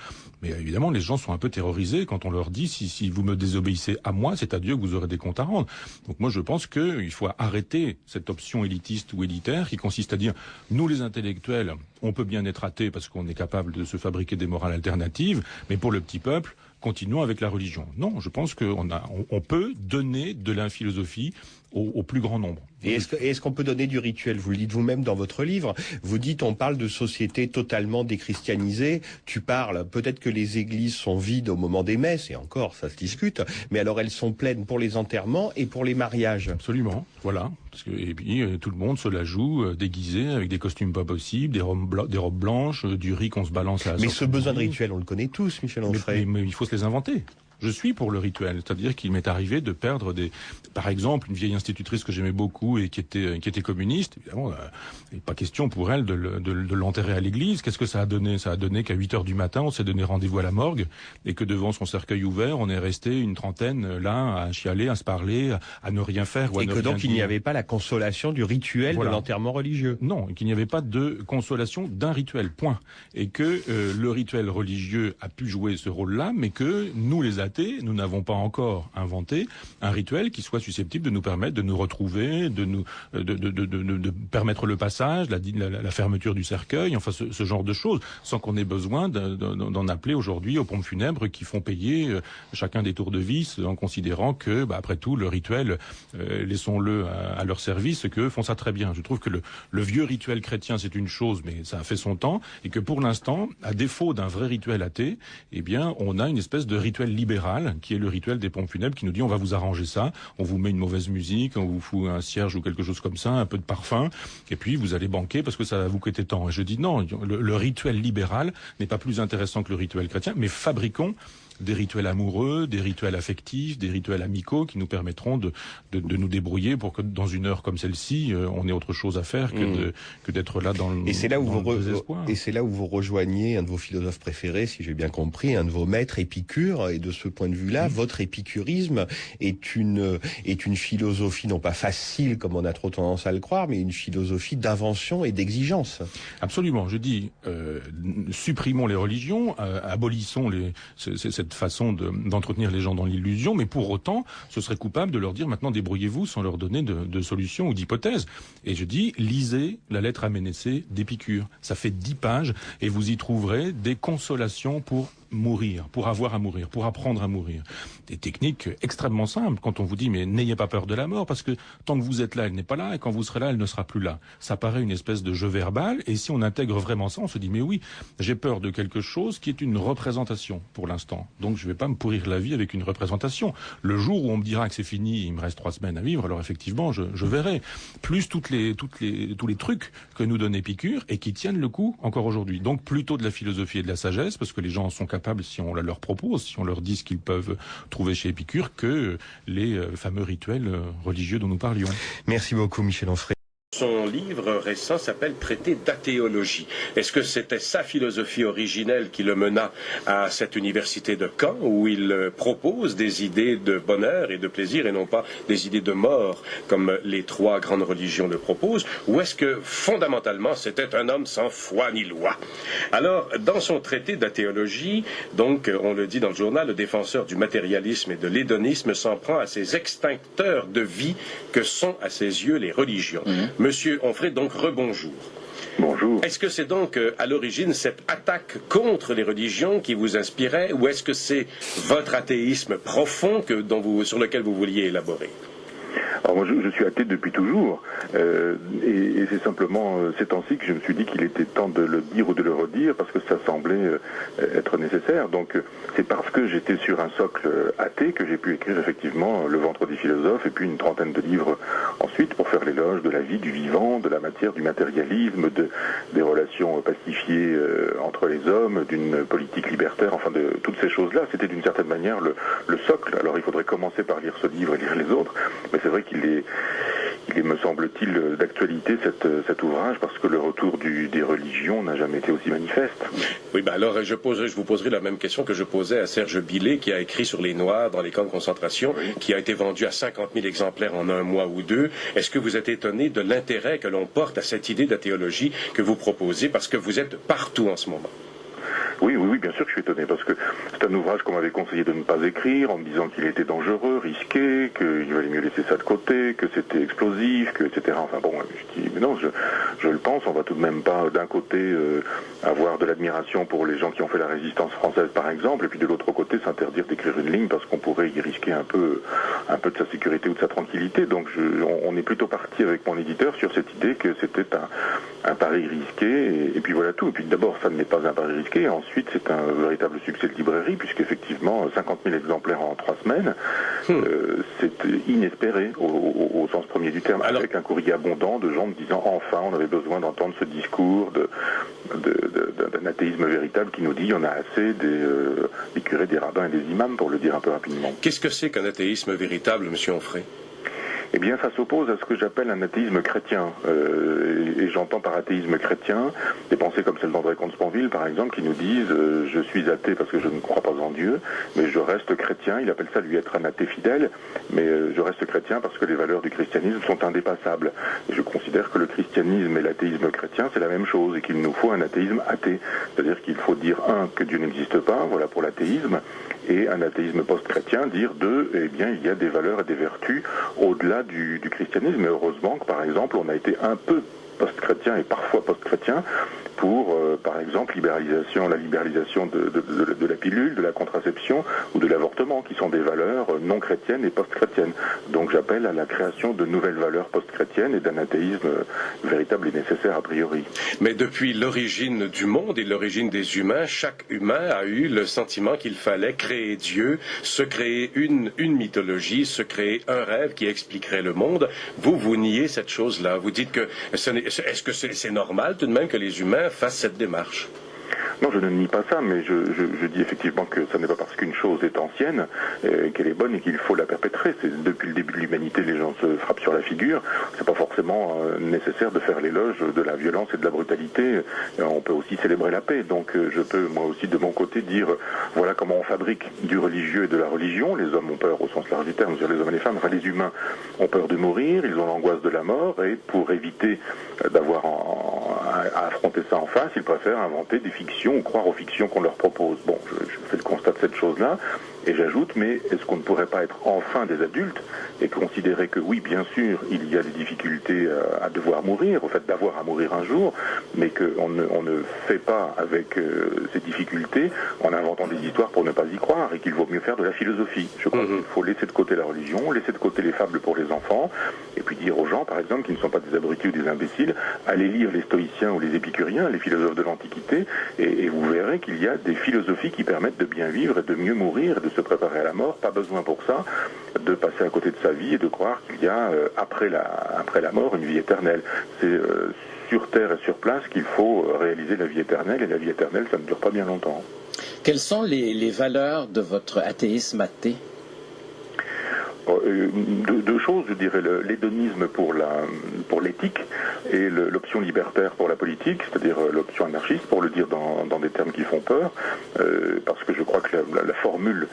Mais évidemment, les gens sont un peu terrorisés quand on leur dit, si vous me désobéissez à moi, c'est à Dieu que vous aurez des comptes à rendre. Donc moi, je pense qu'il faut arrêter cette option élitiste ou élitaire qui consiste à dire, nous les intellectuels, on peut bien être athées parce qu'on est capable de se fabriquer des morales alternatives, mais pour le petit peuple, continuons avec la religion. Non, je pense qu'on peut donner de la philosophie au plus grand nombre.
Et est-ce qu'on peut donner du rituel? Vous le dites vous-même dans votre livre. Vous dites, on parle de société totalement déchristianisée. Tu parles, peut-être que les églises sont vides au moment des messes, et encore, ça se discute, mais alors elles sont pleines pour les enterrements et pour les mariages.
Absolument, voilà. Et puis tout le monde se la joue déguisé, avec des costumes pas possibles, des robes blanches, du riz qu'on se balance à la sortie.
Mais ce besoin de rituel, on le connaît tous, Michel Onfray.
Mais il faut se les inventer. Je suis pour le rituel, c'est-à-dire qu'il m'est arrivé de perdre par exemple, une vieille institutrice que j'aimais beaucoup et qui était communiste. Évidemment, il n'est pas question pour elle de l'enterrer à l'église. Qu'est-ce que ça a donné? Ça a donné qu'à 8 heures du matin, on s'est donné rendez-vous à la morgue et que devant son cercueil ouvert, on est resté une trentaine là à chialer, à se parler, à ne rien faire ou à ne rien dire.
Et que donc il n'y avait pas la consolation du rituel de l'enterrement religieux.
Non, qu'il n'y avait pas de consolation d'un rituel, point. Et que le rituel religieux a pu jouer ce rôle-là, mais que nous les athées, nous n'avons pas encore inventé un rituel qui soit susceptible de nous permettre de nous retrouver, de permettre le passage, la fermeture du cercueil, enfin ce genre de choses, sans qu'on ait besoin d'en appeler aujourd'hui aux pompes funèbres qui font payer chacun des tours de vis, en considérant que, après tout, le rituel, laissons-le à leur service, qu'eux font ça très bien. Je trouve que le vieux rituel chrétien, c'est une chose, mais ça a fait son temps, et que pour l'instant, à défaut d'un vrai rituel athée, eh bien, on a une espèce de rituel libéral, qui est le rituel des pompes funèbres, qui nous dit on va vous arranger ça, on vous met une mauvaise musique, on vous fout un cierge ou quelque chose comme ça, un peu de parfum, et puis vous allez banquer parce que ça va vous coûter tant. Et je dis non, le rituel libéral n'est pas plus intéressant que le rituel chrétien, mais fabriquons des rituels amoureux, des rituels affectifs, des rituels amicaux qui nous permettront de nous débrouiller pour que dans une heure comme celle-ci, on ait autre chose à faire que d'être là dans le désespoir.
Et c'est là où vous rejoignez un de vos philosophes préférés, si j'ai bien compris, un de vos maîtres, Épicure. Et de ce point de vue-là, votre épicurisme est une philosophie non pas facile comme on a trop tendance à le croire, mais une philosophie d'invention et d'exigence.
Absolument. Je dis, supprimons les religions, abolissons cette façon d'entretenir les gens dans l'illusion, mais pour autant, ce serait coupable de leur dire maintenant débrouillez-vous sans leur donner de solutions ou d'hypothèses. Et je dis, lisez la lettre à Ménécée d'Épicure. Ça fait 10 pages et vous y trouverez des consolations pour mourir, pour avoir à mourir, pour apprendre à mourir. Des techniques extrêmement simples quand on vous dit mais n'ayez pas peur de la mort parce que tant que vous êtes là, elle n'est pas là et quand vous serez là, elle ne sera plus là. Ça paraît une espèce de jeu verbal et si on intègre vraiment ça, on se dit mais oui, j'ai peur de quelque chose qui est une représentation pour l'instant. Donc je vais pas me pourrir la vie avec une représentation. Le jour où on me dira que c'est fini, il me reste 3 semaines à vivre, alors effectivement je verrai. Plus tous les trucs que nous donne Épicure et qui tiennent le coup encore aujourd'hui. Donc plutôt de la philosophie et de la sagesse parce que les gens sont capables, si on la leur propose, si on leur dit ce qu'ils peuvent trouver chez Épicure, que les fameux rituels religieux dont nous parlions.
Merci beaucoup Michel Onfray.
Son livre récent s'appelle Traité d'athéologie. Est-ce que c'était sa philosophie originelle qui le mena à cette université de Caen où il propose des idées de bonheur et de plaisir et non pas des idées de mort comme les 3 grandes religions le proposent? Ou est-ce que fondamentalement c'était un homme sans foi ni loi? Alors, dans son traité d'athéologie, donc on le dit dans le journal, le défenseur du matérialisme et de l'hédonisme s'en prend à ces extincteurs de vie que sont à ses yeux les religions. Monsieur Onfray, donc rebonjour.
Bonjour.
Est-ce que c'est donc à l'origine cette attaque contre les religions qui vous inspirait ou est-ce que c'est votre athéisme profond sur lequel vous vouliez élaborer?
Alors moi je suis athée depuis toujours et c'est simplement ces temps-ci que je me suis dit qu'il était temps de le dire ou de le redire parce que ça semblait être nécessaire. Donc c'est parce que j'étais sur un socle athée que j'ai pu écrire effectivement Le Ventre des philosophes et puis une trentaine de livres ensuite pour faire l'éloge de la vie, du vivant, de la matière, du matérialisme, des relations pacifiées entre les hommes, d'une politique libertaire, enfin de toutes ces choses-là. C'était d'une certaine manière le socle. Alors il faudrait commencer par lire ce livre et lire les autres, mais c'est vrai qu'il est, me semble-t-il, d'actualité cet ouvrage parce que le retour des religions n'a jamais été aussi manifeste.
Oui, alors je vous poserai la même question que je posais à Serge Billet qui a écrit sur les Noirs dans les camps de concentration, qui a été vendu à 50 000 exemplaires en 1 mois ou 2. Est-ce que vous êtes étonné de l'intérêt que l'on porte à cette idée d'athéologie que vous proposez parce que vous êtes partout en ce moment?
Oui, bien sûr que je suis étonné, parce que c'est un ouvrage qu'on m'avait conseillé de ne pas écrire, en me disant qu'il était dangereux, risqué, qu'il valait mieux laisser ça de côté, que c'était explosif, etc. Enfin bon, je dis, mais non, je le pense, on va tout de même pas, d'un côté, avoir de l'admiration pour les gens qui ont fait la résistance française, par exemple, et puis de l'autre côté, s'interdire d'écrire une ligne, parce qu'on pourrait y risquer un peu de sa sécurité ou de sa tranquillité. Donc on est plutôt parti avec mon éditeur sur cette idée que c'était un pari risqué, et puis voilà tout. Et puis d'abord, ça n'est pas un pari risqué, ensuite c'est un véritable succès de librairie, puisqu'effectivement 50 000 exemplaires en 3 semaines, c'est inespéré au sens premier du terme. Alors, avec un courrier abondant de gens me disant enfin on avait besoin d'entendre ce discours d'un athéisme véritable qui nous dit on a assez des curés, des rabbins et des imams, pour le dire un peu rapidement.
Qu'est-ce que c'est qu'un athéisme véritable, monsieur Onfray ?
Eh bien, ça s'oppose à ce que j'appelle un athéisme chrétien. Et j'entends par athéisme chrétien des pensées comme celle d'André Comte-Sponville, par exemple, qui nous disent je suis athée parce que je ne crois pas en Dieu, mais je reste chrétien. Il appelle ça lui être un athée fidèle, mais je reste chrétien parce que les valeurs du christianisme sont indépassables. Et je considère que le christianisme et l'athéisme chrétien, c'est la même chose, et qu'il nous faut un athéisme athée. C'est-à-dire qu'il faut dire, que Dieu n'existe pas, voilà pour l'athéisme, et un athéisme post-chrétien, dire il y a des valeurs et des vertus au-delà du christianisme. Et heureusement que, par exemple, on a été un peu post-chrétien et parfois post-chrétien pour, par exemple, la libéralisation de la pilule, de la contraception ou de l'avortement, qui sont des valeurs non chrétiennes et post-chrétiennes. Donc j'appelle à la création de nouvelles valeurs post-chrétiennes et d'un athéisme véritable et nécessaire a priori.
Mais depuis l'origine du monde et l'origine des humains, chaque humain a eu le sentiment qu'il fallait créer Dieu, se créer une mythologie, se créer un rêve qui expliquerait le monde. Vous niez cette chose-là. Vous dites que est-ce que c'est normal tout de même que les humains fassent cette démarche?
Non, je ne nie pas ça, mais je dis effectivement que ce n'est pas parce qu'une chose est ancienne qu'elle est bonne et qu'il faut la perpétrer. C'est depuis le début de l'humanité, les gens se frappent sur la figure. C'est pas forcément nécessaire de faire l'éloge de la violence et de la brutalité. On peut aussi célébrer la paix. Donc je peux moi aussi de mon côté dire voilà comment on fabrique du religieux et de la religion. Les hommes ont peur au sens large du terme, c'est-à-dire les hommes et les femmes. Enfin, les humains ont peur de mourir, ils ont l'angoisse de la mort, et pour éviter d'avoir à affronter ça en face, ils préfèrent inventer des fictions ou croire aux fictions qu'on leur propose. Bon, je fais le constat de cette chose-là, et j'ajoute, mais est-ce qu'on ne pourrait pas être enfin des adultes et considérer que oui, bien sûr, il y a des difficultés à devoir mourir, au fait d'avoir à mourir un jour, mais qu'on ne fait pas avec ces difficultés en inventant des histoires pour ne pas y croire, et qu'il vaut mieux faire de la philosophie. Je crois qu'il faut laisser de côté la religion, laisser de côté les fables pour les enfants, et puis dire aux gens, par exemple, qui ne sont pas des abrutis ou des imbéciles, allez lire les stoïciens ou les épicuriens, les philosophes de l'Antiquité, et vous verrez qu'il y a des philosophies qui permettent de bien vivre et de mieux mourir, et de se préparer à la mort. Pas besoin pour ça de passer à côté de sa vie et de croire qu'il y a après la mort une vie éternelle. C'est sur terre et sur place qu'il faut réaliser la vie éternelle, et la vie éternelle, ça ne dure pas bien longtemps.
Quelles sont les valeurs de votre athéisme athée?
Deux choses, je dirais, l'hédonisme pour l'éthique et l'option libertaire pour la politique, c'est-à-dire l'option anarchiste, pour le dire dans des termes qui font peur, parce que je crois que la formule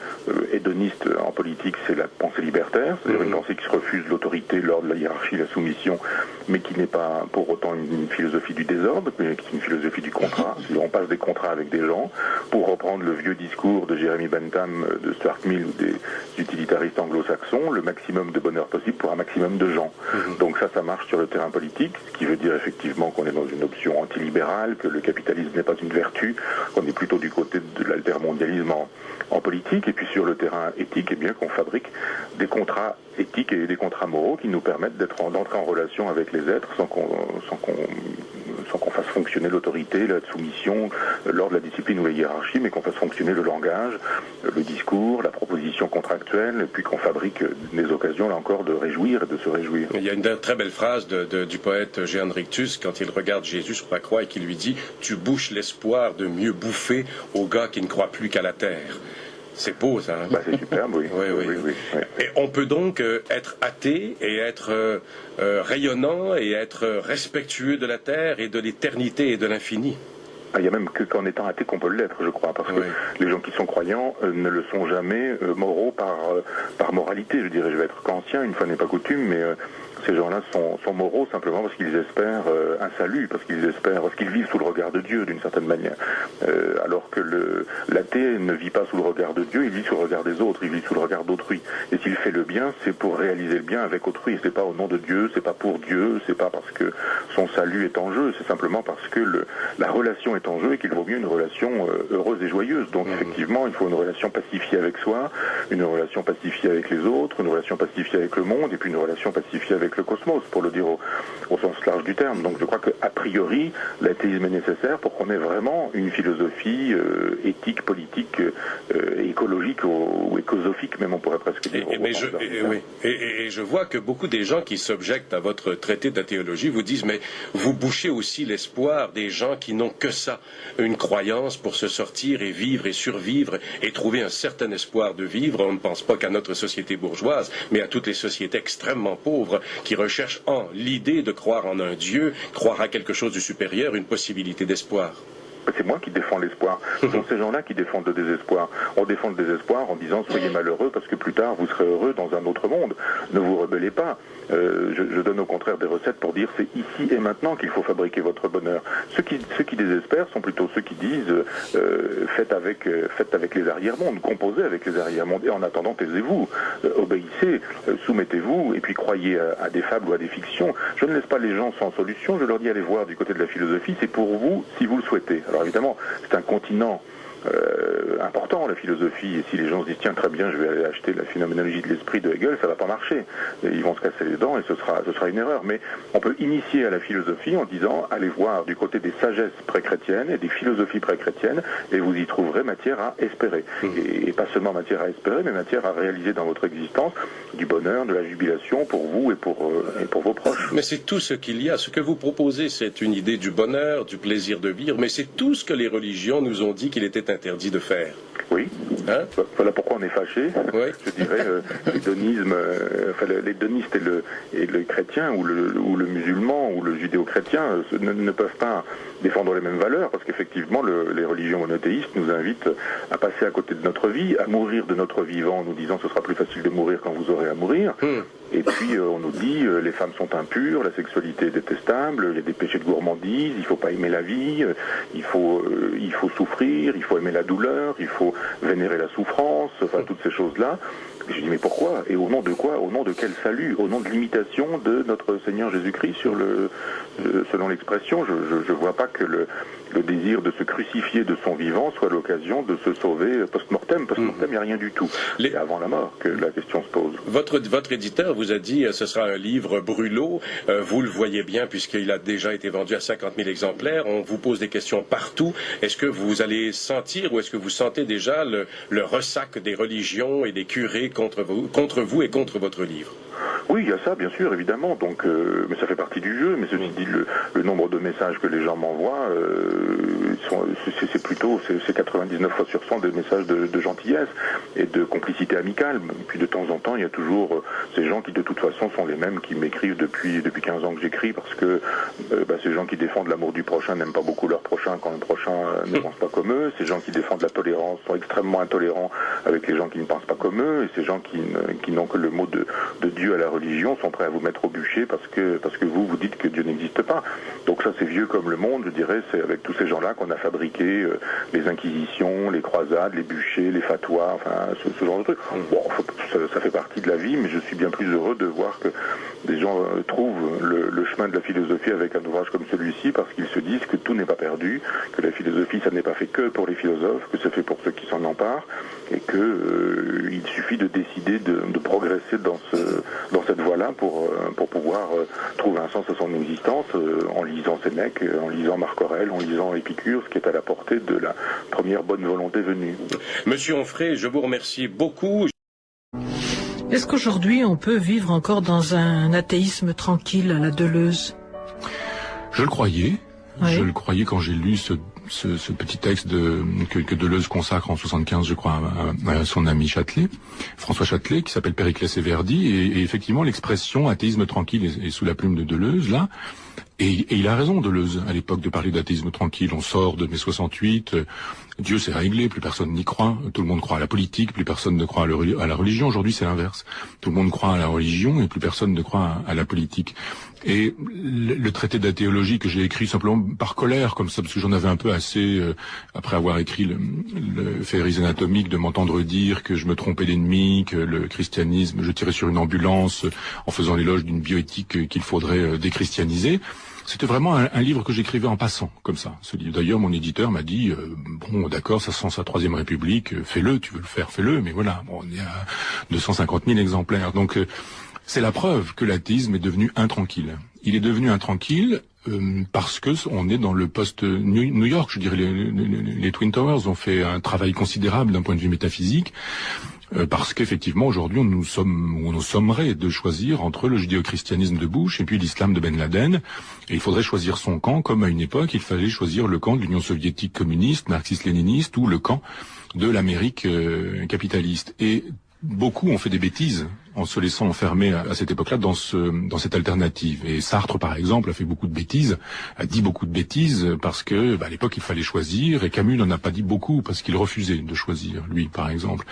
hédoniste en politique, c'est la pensée libertaire, c'est-à-dire une pensée qui se refuse l'autorité, l'ordre, la hiérarchie, la soumission, mais qui n'est pas pour autant une philosophie du désordre, mais qui est une philosophie du contrat. On passe des contrats avec des gens, pour reprendre le vieux discours de Jeremy Bentham, de Stuart Mill ou des utilitaristes anglo-saxons, le maximum de bonheur possible pour un maximum de gens. Donc ça marche sur le terrain politique, ce qui veut dire effectivement qu'on est dans une option antilibérale, que le capitalisme n'est pas une vertu, qu'on est plutôt du côté de l'altermondialisme en politique, et puis sur le terrain éthique, eh bien qu'on fabrique des contrats éthiques et des contrats moraux qui nous permettent d'entrer en relation avec les êtres sans qu'on fasse fonctionner l'autorité, la soumission, l'ordre, la discipline ou la hiérarchie, mais qu'on fasse fonctionner le langage, le discours, la proposition contractuelle, et puis qu'on fabrique des occasions, là encore, de réjouir et de se réjouir.
Il y a une très belle phrase du poète Jehan Rictus quand il regarde Jésus sur la croix et qui lui dit « Tu bouches l'espoir de mieux bouffer aux gars qui ne croient plus qu'à la terre ». C'est beau, ça. Hein?
C'est superbe, oui.
Oui. Et on peut donc être athée et être rayonnant et être respectueux de la terre et de l'éternité et de l'infini.
Il n'y a même qu'en étant athée qu'on peut l'être, je crois, parce que les gens qui sont croyants ne le sont jamais moraux par moralité. Je dirais, je vais être kantien, une fois n'est pas coutume, mais ces gens-là sont moraux simplement parce qu'ils espèrent un salut, parce qu'ils vivent sous le regard de Dieu d'une certaine manière. Alors que l'athée ne vit pas sous le regard de Dieu, il vit sous le regard des autres, il vit sous le regard d'autrui. Et s'il fait le bien, c'est pour réaliser le bien avec autrui. C'est pas au nom de Dieu, c'est pas pour Dieu, c'est pas parce que son salut est en jeu, c'est simplement parce que la relation est en jeu et qu'il vaut mieux une relation heureuse et joyeuse. Donc effectivement, il faut une relation pacifiée avec soi, une relation pacifiée avec les autres, une relation pacifiée avec le monde et puis une relation pacifiée avec le cosmos, pour le dire au sens large du terme. Donc je crois qu'a priori, l'athéisme est nécessaire pour qu'on ait vraiment une philosophie éthique, politique, écologique ou écosophique, même on pourrait presque dire.
Et je vois que beaucoup des gens qui s'objectent à votre traité d'athéologie vous disent, mais vous bouchez aussi l'espoir des gens qui n'ont que ça, une croyance pour se sortir et vivre et survivre et trouver un certain espoir de vivre. On ne pense pas qu'à notre société bourgeoise, mais à toutes les sociétés extrêmement pauvres qui recherchent l'idée de croire en un Dieu, croire à quelque chose de supérieur, une possibilité d'espoir.
C'est moi qui défends l'espoir. Ce sont ces gens-là qui défendent le désespoir. On défend le désespoir en disant soyez malheureux parce que plus tard vous serez heureux dans un autre monde. Ne vous rebellez pas. Je donne au contraire des recettes pour dire c'est ici et maintenant qu'il faut fabriquer votre bonheur. Ceux qui désespèrent sont plutôt ceux qui disent faites avec les arrière-mondes, composez avec les arrière-mondes et en attendant taisez-vous, obéissez, soumettez-vous et puis croyez à des fables ou à des fictions. Je ne laisse pas les gens sans solution. Je leur dis allez voir du côté de la philosophie. C'est pour vous si vous le souhaitez. Alors évidemment, c'est un continent important, la philosophie, et si les gens se disent tiens très bien je vais aller acheter la phénoménologie de l'esprit de Hegel, ça va pas marcher, et ils vont se casser les dents et ce sera une erreur. Mais on peut initier à la philosophie en disant allez voir du côté des sagesses pré-chrétiennes et des philosophies pré-chrétiennes et vous y trouverez matière à espérer, et pas seulement matière à espérer mais matière à réaliser dans votre existence du bonheur, de la jubilation pour vous et pour vos proches.
Mais c'est tout ce qu'il y a, ce que vous proposez, c'est une idée du bonheur, du plaisir de vivre, mais c'est tout ce que les religions nous ont dit qu'il était interdit de faire.
Oui.
Hein?
Voilà pourquoi on est fâché. Oui. Je dirais l'hédonisme, l'hédoniste et le chrétien ou le musulman ou le judéo-chrétien ne peuvent pas défendre les mêmes valeurs parce qu'effectivement les religions monothéistes nous invitent à passer à côté de notre vie, à mourir de notre vivant en nous disant ce sera plus facile de mourir quand vous aurez à mourir. Et puis on nous dit les femmes sont impures, la sexualité est détestable, il y a des péchés de gourmandise, il ne faut pas aimer la vie, il faut souffrir, il faut aimer la douleur, il faut vénérer la souffrance, enfin toutes ces choses-là. Je dis mais pourquoi? Et au nom de quoi? Au nom de quel salut? Au nom de l'imitation de notre Seigneur Jésus-Christ selon l'expression. Je vois pas que le désir de se crucifier de son vivant soit l'occasion de se sauver post-mortem. Post-mortem, il n'y a rien du tout. C'est avant la mort que la question se pose.
Votre éditeur vous a dit ce sera un livre brûlot. Vous le voyez bien puisqu'il a déjà été vendu à 50 000 exemplaires. On vous pose des questions partout. Est-ce que vous allez sentir ou est-ce que vous sentez déjà le ressac des religions et des curés contre vous et contre votre livre?
Oui, il y a ça, bien sûr, évidemment. Donc, mais ça fait partie du jeu. Mais ceci dit, le nombre de messages que les gens m'envoient, c'est 99 fois sur 100 des messages de gentillesse et de complicité amicale. Et puis de temps en temps, il y a toujours ces gens qui, de toute façon, sont les mêmes qui m'écrivent depuis 15 ans que j'écris, parce que ces gens qui défendent l'amour du prochain n'aiment pas beaucoup leur prochain quand le prochain ne pense pas comme eux. Ces gens qui défendent la tolérance sont extrêmement intolérants avec les gens qui ne pensent pas comme eux. Et ces gens qui n'ont que le mot de Dieu à la religion sont prêts à vous mettre au bûcher parce que vous dites que Dieu n'existe pas. Donc ça c'est vieux comme le monde, je dirais, c'est avec tous ces gens-là qu'on a fabriqué les inquisitions, les croisades, les bûchers, les fatwas, enfin ce genre de trucs. Bon, ça fait partie de la vie, mais je suis bien plus heureux de voir que des gens trouvent le chemin de la philosophie avec un ouvrage comme celui-ci parce qu'ils se disent que tout n'est pas perdu, que la philosophie ça n'est pas fait que pour les philosophes, que c'est fait pour ceux qui s'en emparent et que il suffit de décider de progresser dans cette voie-là pour pouvoir trouver un sens à son existence en lisant Sénèque, en lisant Marc Aurèle, en lisant Épicure, ce qui est à la portée de la première bonne volonté venue.
Monsieur Onfray, je vous remercie beaucoup.
Est-ce qu'aujourd'hui on peut vivre encore dans un athéisme tranquille à la Deleuze?
Je le croyais.
Oui.
Je le croyais quand j'ai lu ce petit texte que Deleuze consacre en 75, je crois, à son ami Châtelet, François Châtelet, qui s'appelle Périclès et Verdi, et effectivement l'expression athéisme tranquille est sous la plume de Deleuze là. Et il a raison, Deleuze, à l'époque, de parler d'athéisme tranquille. On sort de mai 68, Dieu s'est réglé, plus personne n'y croit, tout le monde croit à la politique, plus personne ne croit à la religion. Aujourd'hui, c'est l'inverse. Tout le monde croit à la religion et plus personne ne croit à la politique. Et le traité d'athéologie que j'ai écrit simplement par colère, comme ça, parce que j'en avais un peu assez, après avoir écrit le Féeries anatomiques, de m'entendre dire que je me trompais d'ennemi, que le christianisme, je tirais sur une ambulance en faisant l'éloge d'une bioéthique qu'il faudrait déchristianiser. C'était vraiment un livre que j'écrivais en passant, comme ça, ce livre. D'ailleurs, mon éditeur m'a dit, bon, d'accord, ça sent sa Troisième République, fais-le, tu veux le faire, fais-le, mais voilà, bon, on est à 250 000 exemplaires. Donc, c'est la preuve que l'athéisme est devenu intranquille. Il est devenu intranquille parce que on est dans le post-New York, je dirais, les Twin Towers ont fait un travail considérable d'un point de vue métaphysique. Parce qu'effectivement, aujourd'hui, on nous sommerait de choisir entre le judéo-christianisme de Bush et puis l'islam de Ben Laden. Et il faudrait choisir son camp, comme à une époque, il fallait choisir le camp de l'Union soviétique communiste, marxiste-léniniste, ou le camp de l'Amérique capitaliste. Et beaucoup ont fait des bêtises en se laissant enfermer à cette époque-là dans cette alternative. Et Sartre, par exemple, a fait beaucoup de bêtises, a dit beaucoup de bêtises parce que à l'époque il fallait choisir. Et Camus n'en a pas dit beaucoup parce qu'il refusait de choisir, lui, par exemple.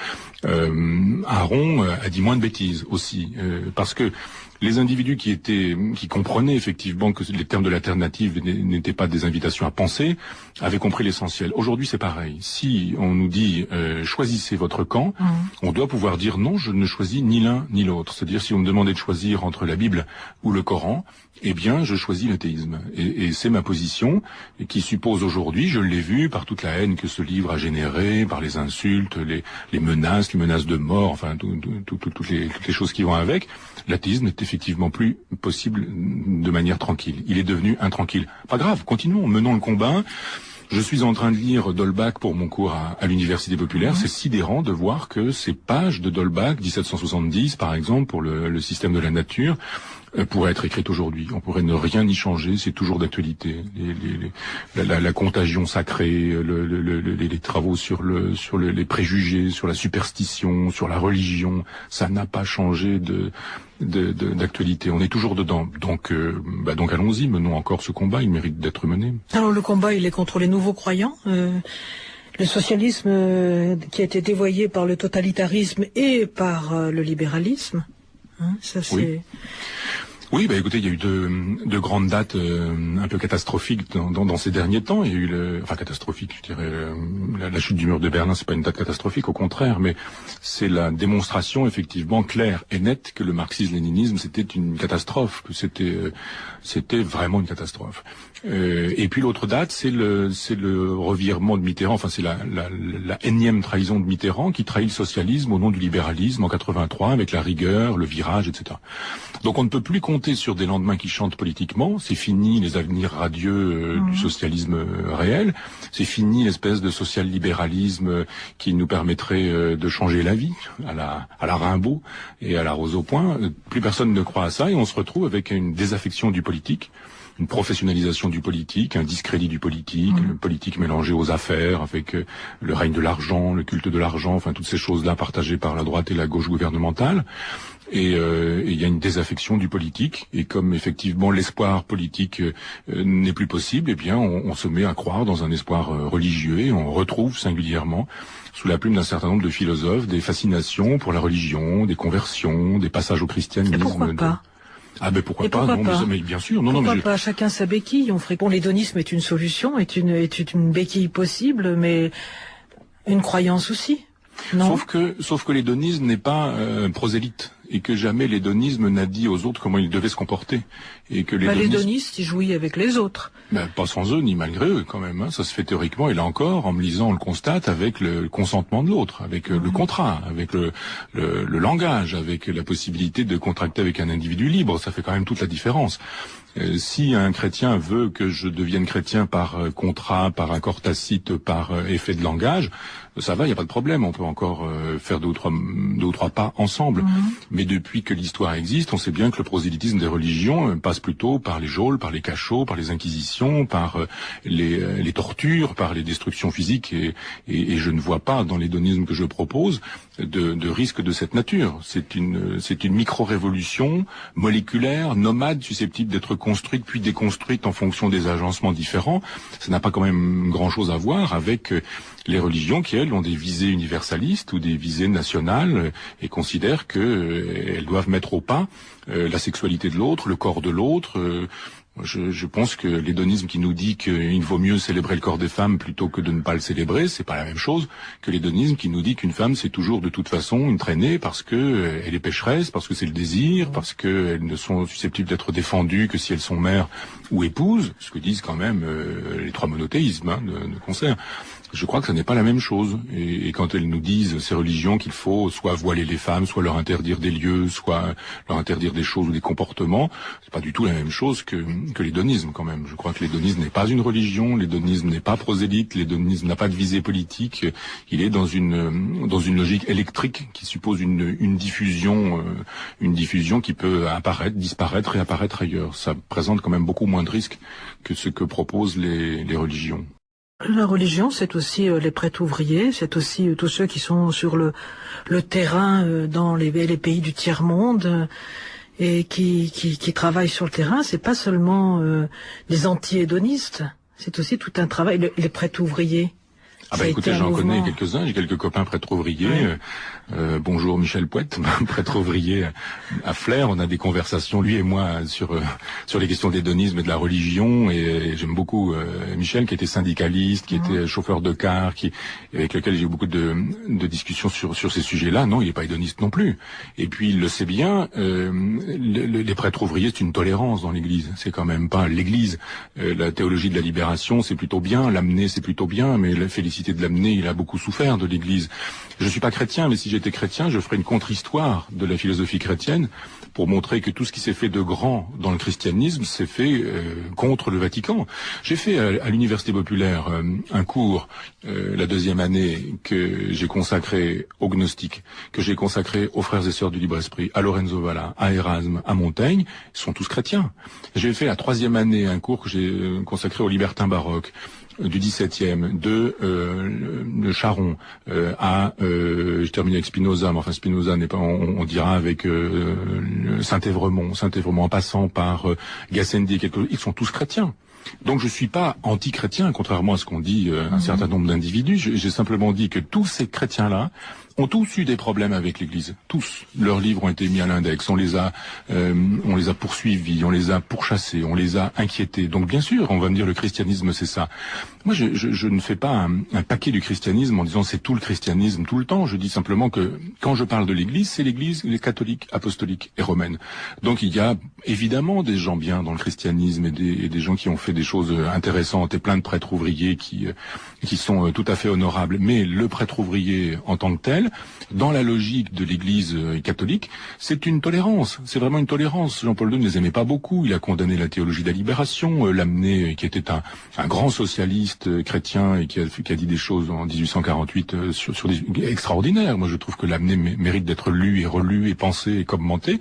Aron a dit moins de bêtises aussi parce que les individus qui comprenaient effectivement que les termes de l'alternative n'étaient pas des invitations à penser, avaient compris l'essentiel. Aujourd'hui, c'est pareil. Si on nous dit choisissez votre camp, on doit pouvoir dire non, je ne choisis ni l'un ni l'autre. C'est-à-dire, si on me demandait de choisir entre la Bible ou le Coran, eh bien, je choisis l'athéisme. Et c'est ma position, et qui suppose aujourd'hui, je l'ai vu, par toute la haine que ce livre a générée, par les insultes, les menaces de mort, enfin, toutes les choses qui vont avec, l'athéisme n'est effectivement plus possible de manière tranquille. Il est devenu intranquille. Pas grave, continuons, menons le combat. Je suis en train de lire d'Holbach pour mon cours à l'Université populaire. C'est sidérant de voir que ces pages de d'Holbach, 1770 par exemple, pour le système de la nature, pourraient être écrites aujourd'hui. On pourrait ne rien y changer, c'est toujours d'actualité. La contagion sacrée, les travaux sur les préjugés, sur la superstition, sur la religion, ça n'a pas changé d'actualité. On est toujours dedans. Donc allons-y, menons encore ce combat, il mérite d'être mené.
Alors le combat, il est contre les nouveaux croyants. Le socialisme qui a été dévoyé par le totalitarisme et par le libéralisme. Ça c'est...
Oui, écoutez, il y a eu de grandes dates un peu catastrophiques dans ces derniers temps. Il y a eu catastrophique, je dirais, la chute du mur de Berlin, c'est pas une date catastrophique, au contraire, mais c'est la démonstration effectivement claire et nette que le marxisme-léninisme c'était une catastrophe, que c'était vraiment une catastrophe. Et puis l'autre date, c'est le revirement de Mitterrand, enfin c'est la énième trahison de Mitterrand qui trahit le socialisme au nom du libéralisme en 83 avec la rigueur, le virage, etc. Donc on ne peut plus compter sur des lendemains qui chantent politiquement, c'est fini les avenirs radieux du socialisme réel, c'est fini l'espèce de social-libéralisme qui nous permettrait de changer la vie à la Rimbaud et à la Rose au Point. Plus personne ne croit à ça et on se retrouve avec une désaffection du politique, une professionnalisation du politique, un discrédit du politique, le politique mélangé aux affaires, avec le règne de l'argent, le culte de l'argent, enfin toutes ces choses-là partagées par la droite et la gauche gouvernementale. Et il y a une désaffection du politique. Et comme effectivement l'espoir politique n'est plus possible, eh bien on se met à croire dans un espoir religieux et on retrouve singulièrement sous la plume d'un certain nombre de philosophes des fascinations pour la religion, des conversions, des passages au christianisme.
Et pourquoi pas ?
Pourquoi pas, mais bien sûr.
Pourquoi pas, chacun sa béquille. L'hédonisme est une solution, est une béquille possible, mais une croyance aussi. Non.
Sauf que l'hédonisme n'est pas prosélyte et que jamais l'hédonisme n'a dit aux autres comment ils devaient se comporter et que
l'hédoniste il jouit avec les autres.
Pas sans eux ni malgré eux quand même. Ça se fait théoriquement et là encore en me lisant on le constate avec le consentement de l'autre, avec le contrat, avec le langage, avec la possibilité de contracter avec un individu libre. Ça fait quand même toute la différence. Si un chrétien veut que je devienne chrétien par contrat, par accord tacite, par effet de langage, ça va, il n'y a pas de problème. On peut encore faire deux ou trois pas ensemble. Mais Mais depuis que l'histoire existe, on sait bien que le prosélytisme des religions passe plutôt par les geôles, par les cachots, par les inquisitions, par les tortures, par les destructions physiques, et je ne vois pas dans l'hédonisme que je propose de risque de cette nature. C'est une micro-révolution moléculaire, nomade, susceptible d'être construite puis déconstruite en fonction des agencements différents. Ça n'a pas quand même grand-chose à voir avec les religions qui, elles, ont des visées universalistes ou des visées nationales et considèrent qu'elles doivent mettre au pas la sexualité de l'autre, le corps de l'autre. Je pense que l'hédonisme qui nous dit qu'il vaut mieux célébrer le corps des femmes plutôt que de ne pas le célébrer, c'est pas la même chose que l'hédonisme qui nous dit qu'une femme c'est toujours de toute façon une traînée parce que elle est pécheresse, parce que c'est le désir, parce qu'elles ne sont susceptibles d'être défendues que si elles sont mères ou épouses, ce que disent quand même les trois monothéismes de concert. Je crois que ça n'est pas la même chose. Et quand elles nous disent, ces religions, qu'il faut soit voiler les femmes, soit leur interdire des lieux, soit leur interdire des choses ou des comportements, c'est pas du tout la même chose que l'hédonisme quand même. Je crois que l'hédonisme n'est pas une religion, l'hédonisme n'est pas prosélyte, l'hédonisme n'a pas de visée politique. Il est dans une logique électrique qui suppose une diffusion qui peut apparaître, disparaître, réapparaître ailleurs. Ça présente quand même beaucoup moins de risques que ce que proposent les religions.
La religion, c'est aussi les prêtres ouvriers, c'est aussi tous ceux qui sont sur le terrain dans les pays du tiers-monde et qui travaillent sur le terrain. C'est pas seulement des anti-hédonistes, c'est aussi tout un travail. Les prêtres ouvriers.
Ah bah écoutez, j'en connais quelques-uns, j'ai quelques copains prêtres ouvriers. Oui. Bonjour Michel Pouette, prêtre ouvrier à Flers. On a des conversations, lui et moi, sur les questions d'hédonisme et de la religion. Et j'aime beaucoup Michel, qui était syndicaliste, qui était chauffeur de car, avec lequel j'ai eu beaucoup de discussions sur ces sujets-là. Non, il n'est pas hédoniste non plus. Et puis il le sait bien, les prêtres ouvriers, c'est une tolérance dans l'Église. C'est quand même pas l'Église. La théologie de la libération, c'est plutôt bien. L'amener, c'est plutôt bien. Mais la félicité de l'amener, il a beaucoup souffert de l'Église. Je suis pas chrétien, mais si j'étais chrétien, je ferais une contre-histoire de la philosophie chrétienne pour montrer que tout ce qui s'est fait de grand dans le christianisme s'est fait contre le Vatican. J'ai fait à l'Université populaire un cours la deuxième année que j'ai consacré aux gnostiques, que j'ai consacré aux frères et sœurs du libre esprit, à Lorenzo Valla, à Erasme, à Montaigne. Ils sont tous chrétiens. J'ai fait la troisième année un cours que j'ai consacré aux libertins baroques du XVIIe, de Charon je termine avec Spinoza, mais enfin Spinoza n'est pas, on dira avec Saint-Évremont en passant par Gassendi, ils sont tous chrétiens. Donc je suis pas anti-chrétien, contrairement à ce qu'on dit un certain nombre d'individus. J'ai simplement dit que tous ces chrétiens-là ont tous eu des problèmes avec l'Église. Tous. Leurs livres ont été mis à l'index. On les a poursuivis, on les a pourchassés, on les a inquiétés. Donc bien sûr, on va me dire le christianisme c'est ça. Moi, je ne fais pas un paquet du christianisme en disant c'est tout le christianisme tout le temps. Je dis simplement que quand je parle de l'Église, c'est l'Église catholique, apostolique et romaine. Donc il y a évidemment des gens bien dans le christianisme et des gens qui ont fait des choses intéressantes et plein de prêtres ouvriers qui sont tout à fait honorables. Mais le prêtre ouvrier en tant que tel, dans la logique de l'Église catholique, c'est une tolérance. C'est vraiment une tolérance. Jean-Paul II ne les aimait pas beaucoup. Il a condamné la théologie de la libération. Lamennais, qui était un grand socialiste chrétien et qui a dit des choses en 1848 sur des extraordinaires. Moi, je trouve que Lamennais mérite d'être lu et relu et pensé et commenté.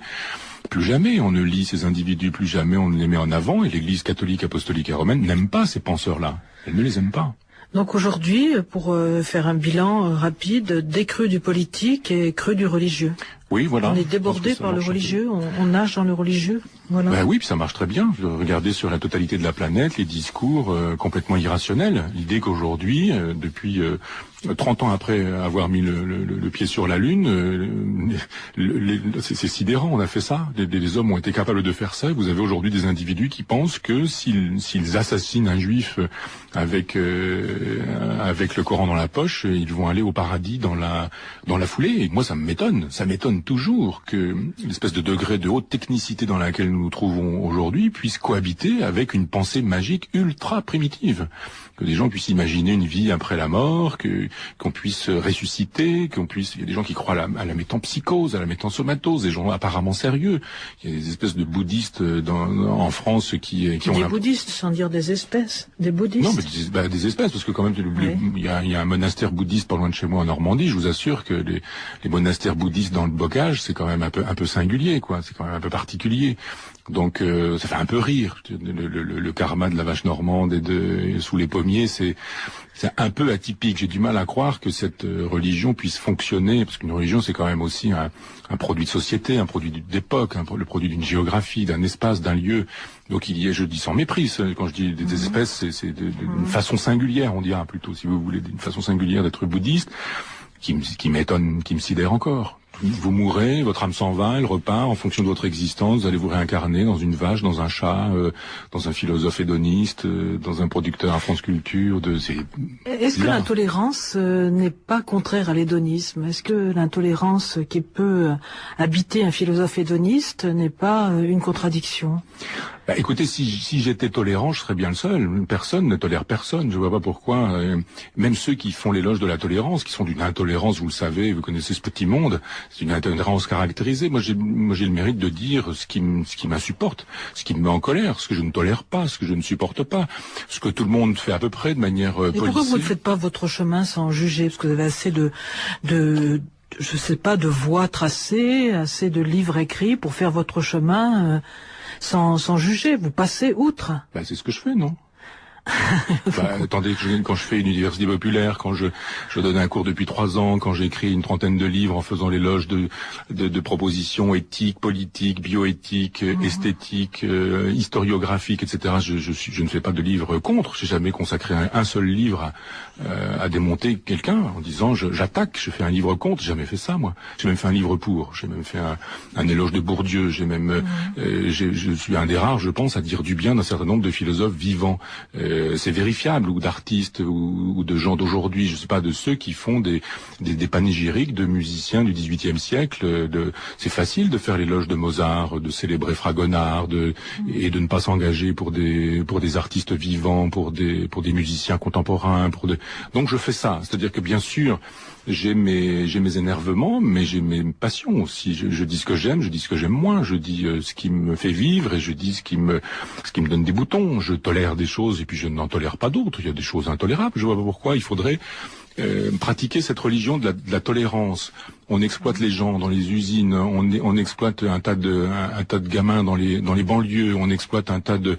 Plus jamais on ne lit ces individus, plus jamais on ne les met en avant. Et l'Église catholique, apostolique et romaine n'aime pas ces penseurs-là. Elle ne les aime pas.
Donc aujourd'hui, pour faire un bilan rapide, décrue du politique et crue du religieux.
Oui, voilà.
On est débordé par le religieux, on nage dans le religieux. Voilà.
Ben oui, puis ça marche très bien. Regardez sur la totalité de la planète les discours complètement irrationnels. L'idée qu'aujourd'hui, depuis 30 ans après avoir mis le pied sur la Lune, c'est sidérant, on a fait ça. Les hommes ont été capables de faire ça. Vous avez aujourd'hui des individus qui pensent que s'ils assassinent un juif avec le Coran dans la poche, ils vont aller au paradis dans la foulée. Et moi, ça m'étonne toujours que l'espèce de degré de haute technicité dans laquelle nous nous trouvons aujourd'hui puisse cohabiter avec une pensée magique ultra primitive. Que des gens puissent imaginer une vie après la mort, que qu'on puisse ressusciter, il y a des gens qui croient à la métempsychose, à la métensomatose, des gens apparemment sérieux. Il y a des espèces de bouddhistes en France qui ont
des bouddhistes, sans dire des espèces, des bouddhistes.
Non, mais des espèces, parce que quand même, il y a un monastère bouddhiste pas loin de chez moi en Normandie. Je vous assure que les monastères bouddhistes dans le bocage, c'est quand même un peu singulier, quoi. C'est quand même un peu particulier. Donc ça fait un peu rire. Le karma de la vache normande et sous les pommiers, c'est un peu atypique. J'ai du mal à croire que cette religion puisse fonctionner, parce qu'une religion, c'est quand même aussi un produit de société, un produit d'époque, le produit d'une géographie, d'un espace, d'un lieu. Donc je dis sans mépris, quand je dis des espèces, c'est d'une façon singulière, on dira plutôt, si vous voulez, d'une façon singulière d'être bouddhiste, qui m'étonne, qui me sidère encore. Vous mourrez, votre âme s'en va, elle repart en fonction de votre existence, vous allez vous réincarner dans une vache, dans un chat, dans un philosophe hédoniste, dans un producteur à France Culture.
Est-ce que l'intolérance n'est pas contraire à l'hédonisme? Est-ce que l'intolérance qui peut habiter un philosophe hédoniste n'est pas une contradiction?
Écoutez, si j'étais tolérant, je serais bien le seul. Personne ne tolère personne. Je vois pas pourquoi. Même ceux qui font l'éloge de la tolérance, qui sont d'une intolérance, vous le savez, vous connaissez ce petit monde, c'est une intolérance caractérisée. Moi, j'ai le mérite de dire ce qui m'insupporte, ce qui me met en colère, ce que je ne tolère pas, ce que je ne supporte pas, ce que tout le monde fait à peu près de manière policée.
Et pourquoi vous ne faites pas votre chemin sans juger? Parce que vous avez assez de je sais pas, de voies tracées, assez de livres écrits pour faire votre chemin sans juger, vous passez outre.
C'est ce que je fais, non? Attendez, quand je fais une université populaire, quand je donne un cours depuis 3 ans, quand j'écris une 30aine de livres en faisant l'éloge de propositions éthiques, politiques, bioéthiques, esthétiques, historiographiques, etc. Je ne fais pas de livres contre. J'ai jamais consacré un seul livre à démonter quelqu'un en disant j'attaque, je fais un livre contre. J'ai jamais fait ça, moi. J'ai même fait un livre pour. J'ai même fait un éloge de Bourdieu. J'ai même je suis un des rares, je pense, à dire du bien d'un certain nombre de philosophes vivants. C'est vérifiable, ou d'artistes ou de gens d'aujourd'hui, je sais pas, de ceux qui font des panégyriques de musiciens du XVIIIe siècle. C'est facile de faire l'éloge de Mozart, de célébrer Fragonard, et de ne pas s'engager pour des artistes vivants, pour des musiciens contemporains, donc je fais ça. C'est-à-dire que bien sûr, j'ai mes énervements, mais j'ai mes passions aussi. Je dis ce que j'aime, je dis ce que j'aime moins, je dis ce qui me fait vivre, et je dis ce qui me donne des boutons. Je tolère des choses et puis je n'en tolère pas d'autres. Il y a des choses intolérables. Je vois pas pourquoi il faudrait pratiquer cette religion de la tolérance. On exploite les gens dans les usines, on exploite un tas de gamins dans les banlieues, on exploite un tas de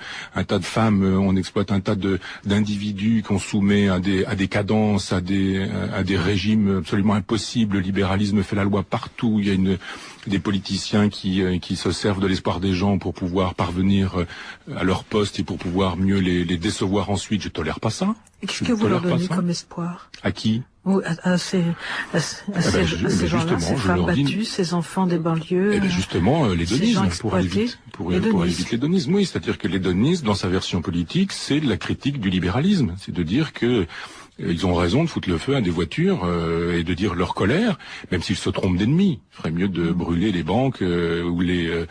femmes, on exploite un tas d'individus qu'on soumet à des cadences, à des régimes absolument impossibles. Le libéralisme fait la loi partout. Il y a des politiciens qui se servent de l'espoir des gens pour pouvoir parvenir à leur poste et pour pouvoir mieux les décevoir ensuite. Je tolère pas ça.
Qu'est-ce que vous leur donnez comme espoir?
À qui?
À ces gens-là, ces femmes battues, ces enfants des banlieues.
Justement, l'hédonisme, pour aller vite l'hédonisme. Oui, c'est-à-dire que l'hédonisme, dans sa version politique, c'est la critique du libéralisme. C'est de dire que ils ont raison de foutre le feu à des voitures et de dire leur colère, même s'ils se trompent d'ennemis. Il ferait mieux de brûler les banques ou des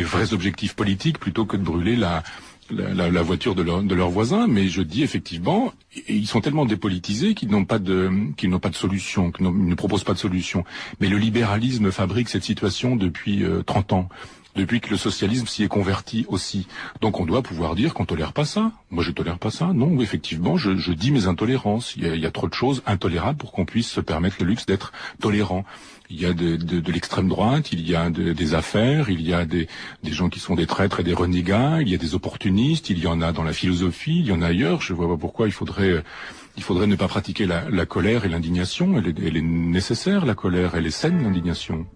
vrais objectifs politiques plutôt que de brûler la voiture de leurs voisins. Mais je dis effectivement, ils sont tellement dépolitisés qu'ils n'ont pas de solution, qu'ils ne proposent pas de solution. Mais le libéralisme fabrique cette situation depuis 30 ans. Depuis que le socialisme s'y est converti aussi. Donc on doit pouvoir dire qu'on tolère pas ça. Moi je tolère pas ça. Non, effectivement, je dis mes intolérances. Il y a trop de choses intolérables pour qu'on puisse se permettre le luxe d'être tolérant. Il y a de l'extrême droite, il y a des affaires, il y a des gens qui sont des traîtres et des renégats, il y a des opportunistes, il y en a dans la philosophie, il y en a ailleurs. Je vois pas pourquoi il faudrait ne pas pratiquer la colère et l'indignation. Elle est nécessaire, la colère, elle est saine, l'indignation.